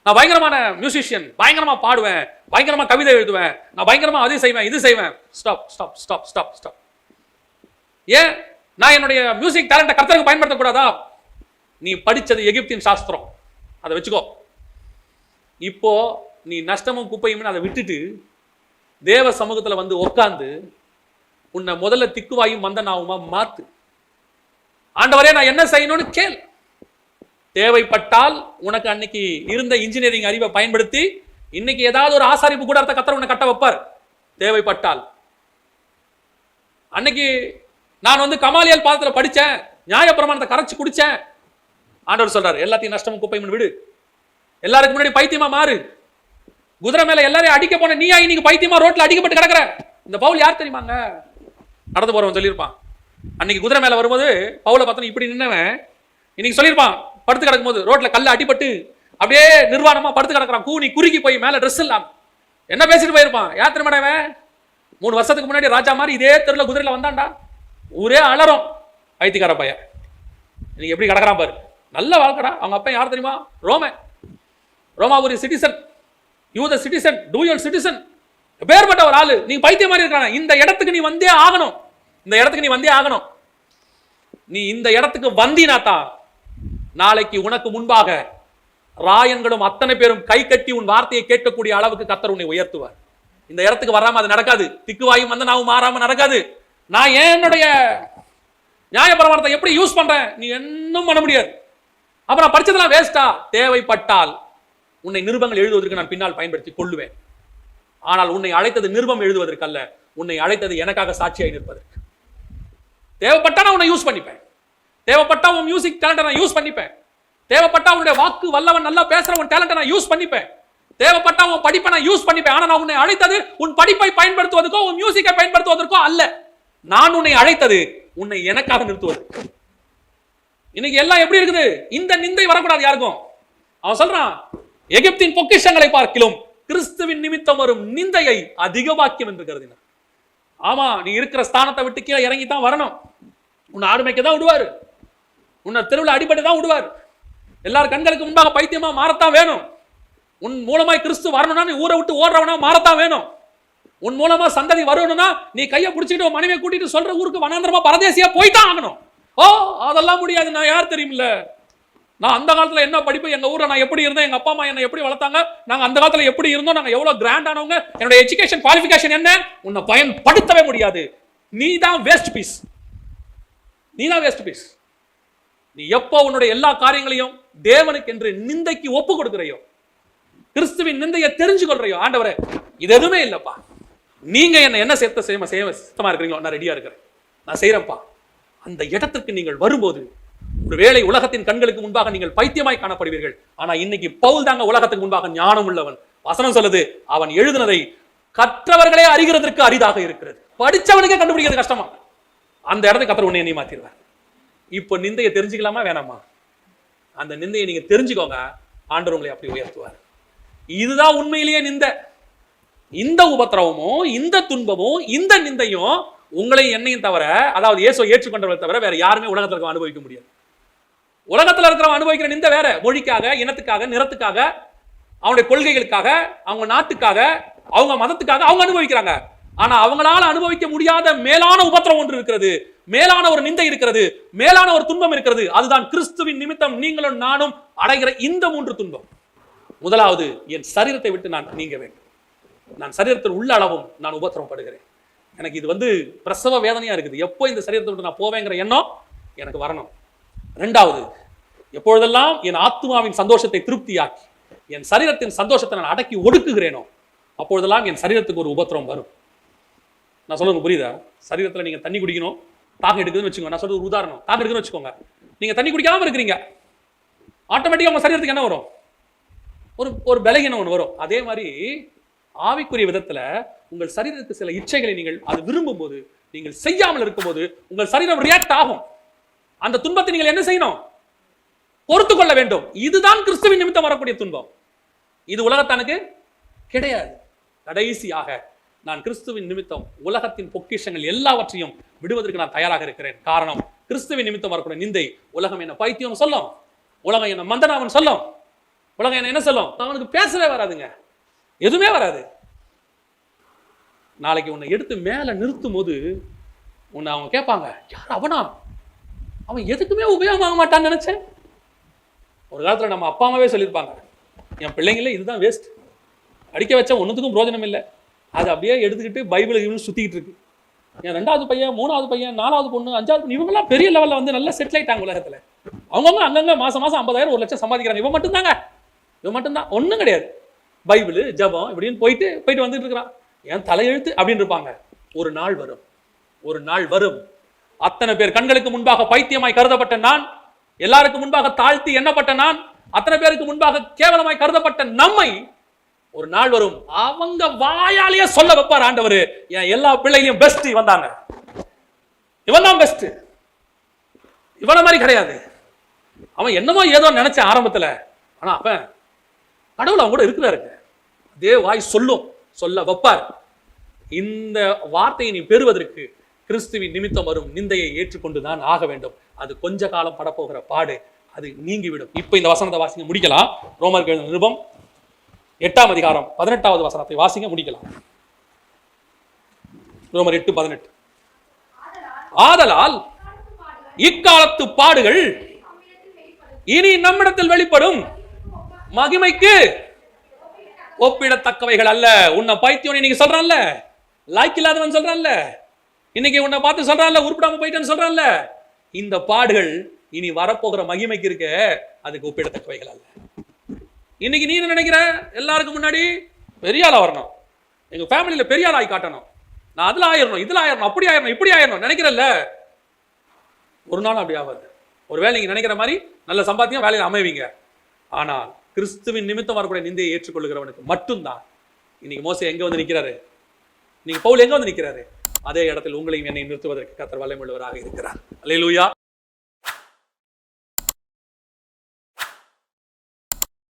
நான் பயங்கரமான மியூசிஷியன், பயங்கரமா பாடுவேன், பயங்கரமா கவிதை எழுதுவேன், நான் பயங்கரமா அதை செய்வேன், இது செய்வேன். Stop stop stop stop stop. ஏன் நான் என்னுடைய மியூசிக் டேலண்ட்டை கர்த்தருக்கு பயன்படுத்தக்கூடாதா? நீ படிச்சது எகிப்தின் சாஸ்திரம், அதை வச்சுக்கோ. இப்போ நீ நஷ்டமும் குப்பையும் அதை விட்டுட்டு தேவ சமூகத்துல வந்து உட்கார்ந்து உன்னை முதல்ல திக்குவாயும் மந்தனாவுமா மாத்து. ஆண்டவரே, நான் என்ன செய்யணும்னு கேள். தேவைப்பட்டால் உனக்கு அன்னைக்கு இருந்த இன்ஜினியரிங் அறிவை பயன்படுத்தி இன்னைக்கு ஏதாவது ஒரு ஆசாரிப்பு கூட கர்த்தர் உன்னை கட்ட வைப்பார். தேவைப்பட்டால். அன்னைக்கு நான் வந்து கமாலியல் பாதத்துல படிச்சேன், நியாயப்பிரமாணத்தை கரைச்சு குடிச்சேன். ஆண்டவர் சொல்றாரு, எல்லாத்தையும் நஷ்டமும் குப்பையும் விடு, எல்லாருக்கு முன்னாடி பைத்தியமா மாறு. குதிரை மேல எல்லாரையும் அடிக்க போன நீயா இன்னைக்கு பைத்தியமா ரோட்ல அடிக்கப்பட்டு கிடக்குற. இந்த பவுல் யார் தெரியுமாங்க? நடந்து போறவன் சொல்லியிருப்பான். அன்னைக்கு குதிரை மேல வரும்போது பவுலை பார்த்தா இப்படி நின்னவன் இன்னைக்கு சொல்லியிருப்பான், படுத்து கிடக்கும் போது ரோட்ல கல்ல அடிபட்டு அப்படியே நிர்வாணமா படுத்து கிடக்குறான், கூனி குறுக்கி போய் மேல ட்ரெஸ் இல்லாம என்ன பேசிட்டு போயிருப்பான். யார் தெரியுமாடவன்? 3 வருஷத்துக்கு முன்னாடி ராஜா மாதிரி இதே தெருல குதிரையில வந்தான்டா. ஊரே அலறும், பைத்தியக்கார பையன் இன்னைக்கு எப்படி கிடக்குறான் பாரு. நல்ல வாழ்க்கடா. அவங்க அப்பா யார் தெரியுமா? ரோமாபுரி சிட்டிசன், யூத சிட்டிசன், டூயல் சிட்டிசன், பேர்பட்ட ஒரு ஆளு. நீ பைத்தியம் மாதிரி இருக்கான. இந்த இடத்துக்கு நீ வந்தே ஆகணும். இந்த இடத்துக்கு நீ வந்தே ஆகணும். நீ இந்த இடத்துக்கு வந்தினாத்தான் நாளைக்கு உனக்கு முன்பாக ராயன்களும் அத்தனை பேரும் கை கட்டி உன் வார்த்தையை கேட்கக்கூடிய அளவுக்கு கர்த்தர் உன்னை உயர்த்துவார். இந்த இடத்துக்கு வராம அது நடக்காது. திக்குவாயும் வந்து நான் மாறாம நடக்காது. நான் என்னுடைய நியாயப்பிரமாணத்தை எப்படி யூஸ் பண்றேன் நீ இன்னும் பண்ண முடியாது. அப்புறம் படிச்சதெல்லாம் வேஸ்டா? தேவைப்பட்டால் உன்னை நிருபங்கள் எழுதுவதற்கு நான் பின்னால் பயன்படுத்தி கொள்ளுவேன். ஆனால் உன்னை அழைத்தது நிருபம் எழுதுவதற்கு அல்ல, உன்னை அழைத்தது எனக்காக சாட்சியாய் நிற்பதற்கு. தேவைப்பட்டா நான் உன்னை யூஸ் பண்ணிப்பேன். தேவைப்பட்டா உன் மியூசிக் டேலண்ட்டை நான் யூஸ் பண்ணிப்பேன். தேவைப்பட்டா உன்னுடைய வாக்கு வல்லவன் நல்லா பேசுற உன் டேலண்ட்டை நான் யூஸ் பண்ணிப்பேன். தேவைப்பட்டா உன் படிப்பை நான் யூஸ் பண்ணிப்பேன். ஆனா நான் உன்னை அழைத்தது உன் படிப்பை பயன்படுத்துவதற்கோ உன் மியூசிக்கை பயன்படுத்துவதற்கோ அல்ல. நான் உன்னை அழைத்தது உன்னை எனக்காக நிறுத்துவது. இன்னைக்கு எல்லாம் எப்படி இருக்குது? இந்த நிந்தை வரக்கூடாது யாருக்கும். அவன் சொல்றான், எகிப்தின் பொக்கிஷங்களை பார்க்கிலும் கிறிஸ்துவின் நிமித்தம் வரும் நிந்தையை அதிக வாக்கியம் என்று கருதினார். ஆமா, நீ இருக்கிற ஸ்தானத்தை விட்டு கீழே இறங்கி தான் வரணும். உன்னை ஆடுமைக்க தான் விடுவாரு, உன்னை தெருவில் அடிபட்டு தான் விடுவார். எல்லாரும் கண்களுக்கு முன்பாக பைத்தியமா மாறத்தான் வேணும். உன் மூலமாய் கிறிஸ்து வரணும்னா நீ ஊரை விட்டு ஓடுறவனா மாறத்தான் வேணும். உன் மூலமா சந்ததி வரணும்னா நீ கையை பிடிச்சிட்டு மனைவியை கூட்டிட்டு சொல்ற ஊருக்கு வனாந்தரமா பரதேசியா போய்தான் ஆகணும். ஓ, அதெல்லாம் முடியாது. நான் யார் தெரியுமில்ல, நான் அந்த காலத்துல என்ன படிப்பு, எங்க ஊர்ல நான் எப்படி இருந்தேன், எங்க அப்பா அம்மா என்ன எப்படி வளர்த்தாங்க, நாங்க அந்த காலத்துல எப்படி இருந்தோம், நாங்க எவ்வளவு கிராண்ட் ஆனவங்க, என்னோட எஜுகேஷன் குவாலிஃபிகேஷன் என்ன, உன்னை பயன்படுத்தவே முடியாது. நீ தான் வேஸ்ட் பீஸ். நீ தான் வேஸ்ட் பீஸ். நீ எப்போ உன்னுடைய எல்லா காரியங்களையும் தேவனுக்கு என்று நிந்தைக்கு ஒப்பு கொடுக்கிறையோ, கிறிஸ்துவின் நிந்தையை தெரிஞ்சு கொள்றையோ, ஆண்டவரே இது எதுவுமே இல்லப்பா, நீங்க என்ன சித்தமா இருக்கிறீங்களோ நான் ரெடியா இருக்கிறேன், நான் செய்யறேன்ப்பா. அந்த இடத்துக்கு நீங்கள் வரும்போது ஒருவேளை உலகத்தின் கண்களுக்கு முன்பாக நீங்கள் பைத்தியமாய் காணப்படுவீர்கள். ஆனா இன்னைக்கு பவுல் தாங்க உலகத்துக்கு முன்பாக ஞானம் உள்ளவன். வசனம் சொல்லுது, அவன் எழுதினதை கற்றவர்களே அறிகிறதற்கு அரிதாக இருக்கிறது. படிச்சவனுக்கே கண்டுபிடிக்கிறது கஷ்டமா. அந்த இடத்துக்கு அப்புறம் உன்னை மாத்திடுவார். இப்போ நிந்தையை தெரிஞ்சுக்கலாமா வேணாமா? அந்த நிந்தையை நீங்க தெரிஞ்சுக்கோங்க, ஆண்டவர் உங்களை அப்படி உயர்த்துவார். இதுதான் உண்மையிலேயே நிந்தை. இந்த உபத்திரவமும் இந்த துன்பமும் இந்த நிந்தையும் உங்களையும் என்னையும் தவிர, அதாவது இயேசுவை ஏற்றுக்கொண்டவரை தவிர வேற யாருமே உலகத்தில் இருக்க அனுபவிக்க முடியாது. உலகத்தில் இருக்கிறவங்க அனுபவிக்கிற நிந்தை வேற. மொழிக்காக, இனத்துக்காக, நிறத்துக்காக, அவங்களுடைய கொள்கைகளுக்காக, அவங்க நாட்டுக்காக, அவங்க மதத்துக்காக அவங்க அனுபவிக்கிறாங்க. ஆனா அவங்களால அனுபவிக்க முடியாத மேலான உபத்திரம் ஒன்று இருக்கிறது, மேலான ஒரு நிந்தை இருக்கிறது, மேலான ஒரு துன்பம் இருக்கிறது. அதுதான் கிறிஸ்துவின் நிமித்தம் நீங்களும் நானும் அடைகிற இந்த 3 துன்பம். முதலாவது, என் சரீரத்தை விட்டு நான் நீங்க வேண்டும். நான் சரீரத்தில் உள்ள அளவும் நான் உபத்திரப்படுகிறேன். எனக்கு இது பிரசவ வேதனையா இருக்குது. எப்போ இந்த சரீரத்தை விட்டு நான் போவேங்கிற எண்ணம் எனக்கு வரணும். 2வது, எப்பொழுதெல்லாம் என் ஆத்மாவின் சந்தோஷத்தை திருப்தியாக்கி என் சரீரத்தின் சந்தோஷத்தை நான் அடக்கி ஒடுக்குகிறேனோ அப்பொழுதெல்லாம் என் சரீரத்துக்கு ஒரு உபத்திரம் வரும். நான் சொல்லுங்க, புரியுதா? சரீரத்தில் நீங்க தண்ணி குடிக்கணும், தாகம் எடுக்குதுன்னு வச்சுக்கோங்க. நான் சொல்றது ஒரு உதாரணம். தாகம் எடுக்குதுன்னு வச்சுக்கோங்க. நீங்க தண்ணி குடிக்காம இருக்கிறீங்க, ஆட்டோமேட்டிக்கா உங்க சரீரத்துக்கு என்ன வரும்? ஒரு பலகீனம் ஒன்று வரும். அதே மாதிரி ஆவிக்குரிய விதத்துல உங்கள் சரீரத்துக்கு சில இச்சைகளை நீங்கள் அது விரும்பும் போது, நீங்கள் செய்யாமல் இருக்கும்போது உங்கள் சரீரம் ரியாக்ட் ஆகும். அந்த துன்பத்தை நீங்கள் என்ன செய்யணும்? பொறுத்து கொள்ள வேண்டும். இதுதான் கிறிஸ்துவின் நிமித்தம் வரக்கூடிய துன்பம். இது உலகத்தானுக்கு கிடையாது. கடைசியாக, நான் கிறிஸ்துவின் நிமித்தம் உலகத்தின் பொக்கிஷங்கள் எல்லாவற்றையும் விடுவதற்கு நான் தயாராக இருக்கிறேன். காரணம், கிறிஸ்துவின் நிமித்தம் வரக்கூடிய நிந்தை உலகம் என்ன பைத்தியம் சொல்லும், உலகம் என்ன மந்தனாவன் சொல்லும், உலகம் என்ன சொல்லும்? அவனுக்கு பேசவே வராதுங்க, எதுவுமே வராது. நாளைக்கு உன்னை எடுத்து மேல நிறுத்தும் போது உன்னை அவங்க கேட்பாங்க, யார் அவனா? அவன் எதுக்குமே உபயோகமாக மாட்டான்னு நினைச்சேன். ஒரு காலத்துல நம்ம அப்பா அம்மாவே சொல்லியிருப்பாங்க, என் பிள்ளைங்கள இதுதான் வேஸ்ட், அடிக்க வச்சா ஒன்றுத்துக்கும் பிரோஜனம் இல்லை. அது அப்படியே எடுத்துக்கிட்டு பைபிள் சுத்திக்கிட்டு இருக்கு. என் 2வது பையன், 3வது பையன், 4வது பொண்ணு, 5வது பொண்ணு, இவங்கெல்லாம் பெரிய லெவலில் நல்லா செட்டில் ஆயிட்டாங்க உலகத்துல. அவங்கவுங்க அங்கங்க மாசம் 50,000 1 லட்சம் சம்பாதிக்கிறாங்க. இவன் மட்டும்தான் ஒன்றும் கிடையாது. பைபிள் ஜபம் இப்படின்னு போயிட்டு வந்துட்டு இருக்கிறான். என் தலையெழுத்து அப்படின்னு இருப்பாங்க. ஒரு நாள் வரும், அத்தனை பேர் கண்களுக்கு முன்பாக பைத்தியமாய் கருதப்பட்ட நான், எல்லாருக்கும் முன்பாக தாழ்த்தி எண்ணப்பட்ட நான், அத்தனை பேருக்கு முன்பாக கேவலமாய் கருதப்பட்ட நம்மை ஒரு நாள் வரும், அவங்க வாயாலேயே சொல்ல வைப்பார் ஆண்டவர், என் எல்லா பிள்ளைகளையும் பெஸ்ட் வந்தாங்க, இவன் தான் பெஸ்ட், இவன மாதிரி கிடையாது. அவன் என்னமோ ஏதோ நினைச்ச ஆரம்பத்துல, ஆனா அப்ப கடவுள் அவங்க கூட இருக்கிறாருங்க. அதே வாய் சொல்ல வைப்பார். இந்த வார்த்தையை நீ பெறுவதற்கு கிறிஸ்துவின் நிமித்தம் வரும் நிந்தையை ஏற்றுக்கொண்டுதான் ஆக வேண்டும். அது கொஞ்ச காலம் படப்போகிற பாடு, அது நீங்கிவிடும். இப்ப இந்த வசனத்தை வாசிங்க, முடிக்கலாம். ரோமர்கள் நிருபம் 8ஆம் அதிகாரம் 18வது வசனத்தை வாசிங்க, முடிக்கலாம். ரோமர் 8:18. ஆதலால் இக்காலத்து பாடுகள் இனி நம்மிடத்தில் வெளிப்படும் மகிமைக்கு ஒப்பிடத்தக்கவைகள் அல்ல. உன்னை பைத்தியம் இன்னைக்கு சொல்றான்ல, லாய்க்கு இல்லாதவன் சொல்றான்ல, இன்னைக்கு உன்னை பார்த்து சொல்றான்ல, உருப்படாம போயிட்டேன்னு சொல்றான்ல, இந்த பாடுகள் இனி வரப்போகிற மகிமைக்கு இருக்க, அதுக்கு ஒப்பிடத்தக்கவைகள் அல்ல. இன்னைக்கு நீ நினைக்கிற எல்லாருக்கும் முன்னாடி பெரிய ஆளா வரணும், எங்க ஃபேமிலியில பெரிய ஆளாய் காட்டணும், நான் அதுல ஆயிரணும், இதுல ஆயிரணும், அப்படி ஆயிரணும், இப்படி ஆயிரணும் நினைக்கிறல்ல, ஒரு நாள் அப்படி ஆகாது. ஒருவேளை நீங்க நினைக்கிற மாதிரி நல்ல சம்பாத்தியம் வேலையில் அமைவீங்க. ஆனால் கிறிஸ்துவின் நிமித்தம் வரக்கூடிய நிந்தையை ஏற்றுக்கொள்கிறவனுக்கு மட்டும்தான். இன்னைக்கு மோசே எங்க வந்து நிற்கிறாரு, இன்னைக்கு பவுல் எங்க வந்து நிற்கிறாரு, அதே இடத்தில் உங்களையும் என்னை நிறுத்துவதற்கு கர்த்தர் வல்லமையுள்ளவராக இருக்கிறார். அல்லேலூயா.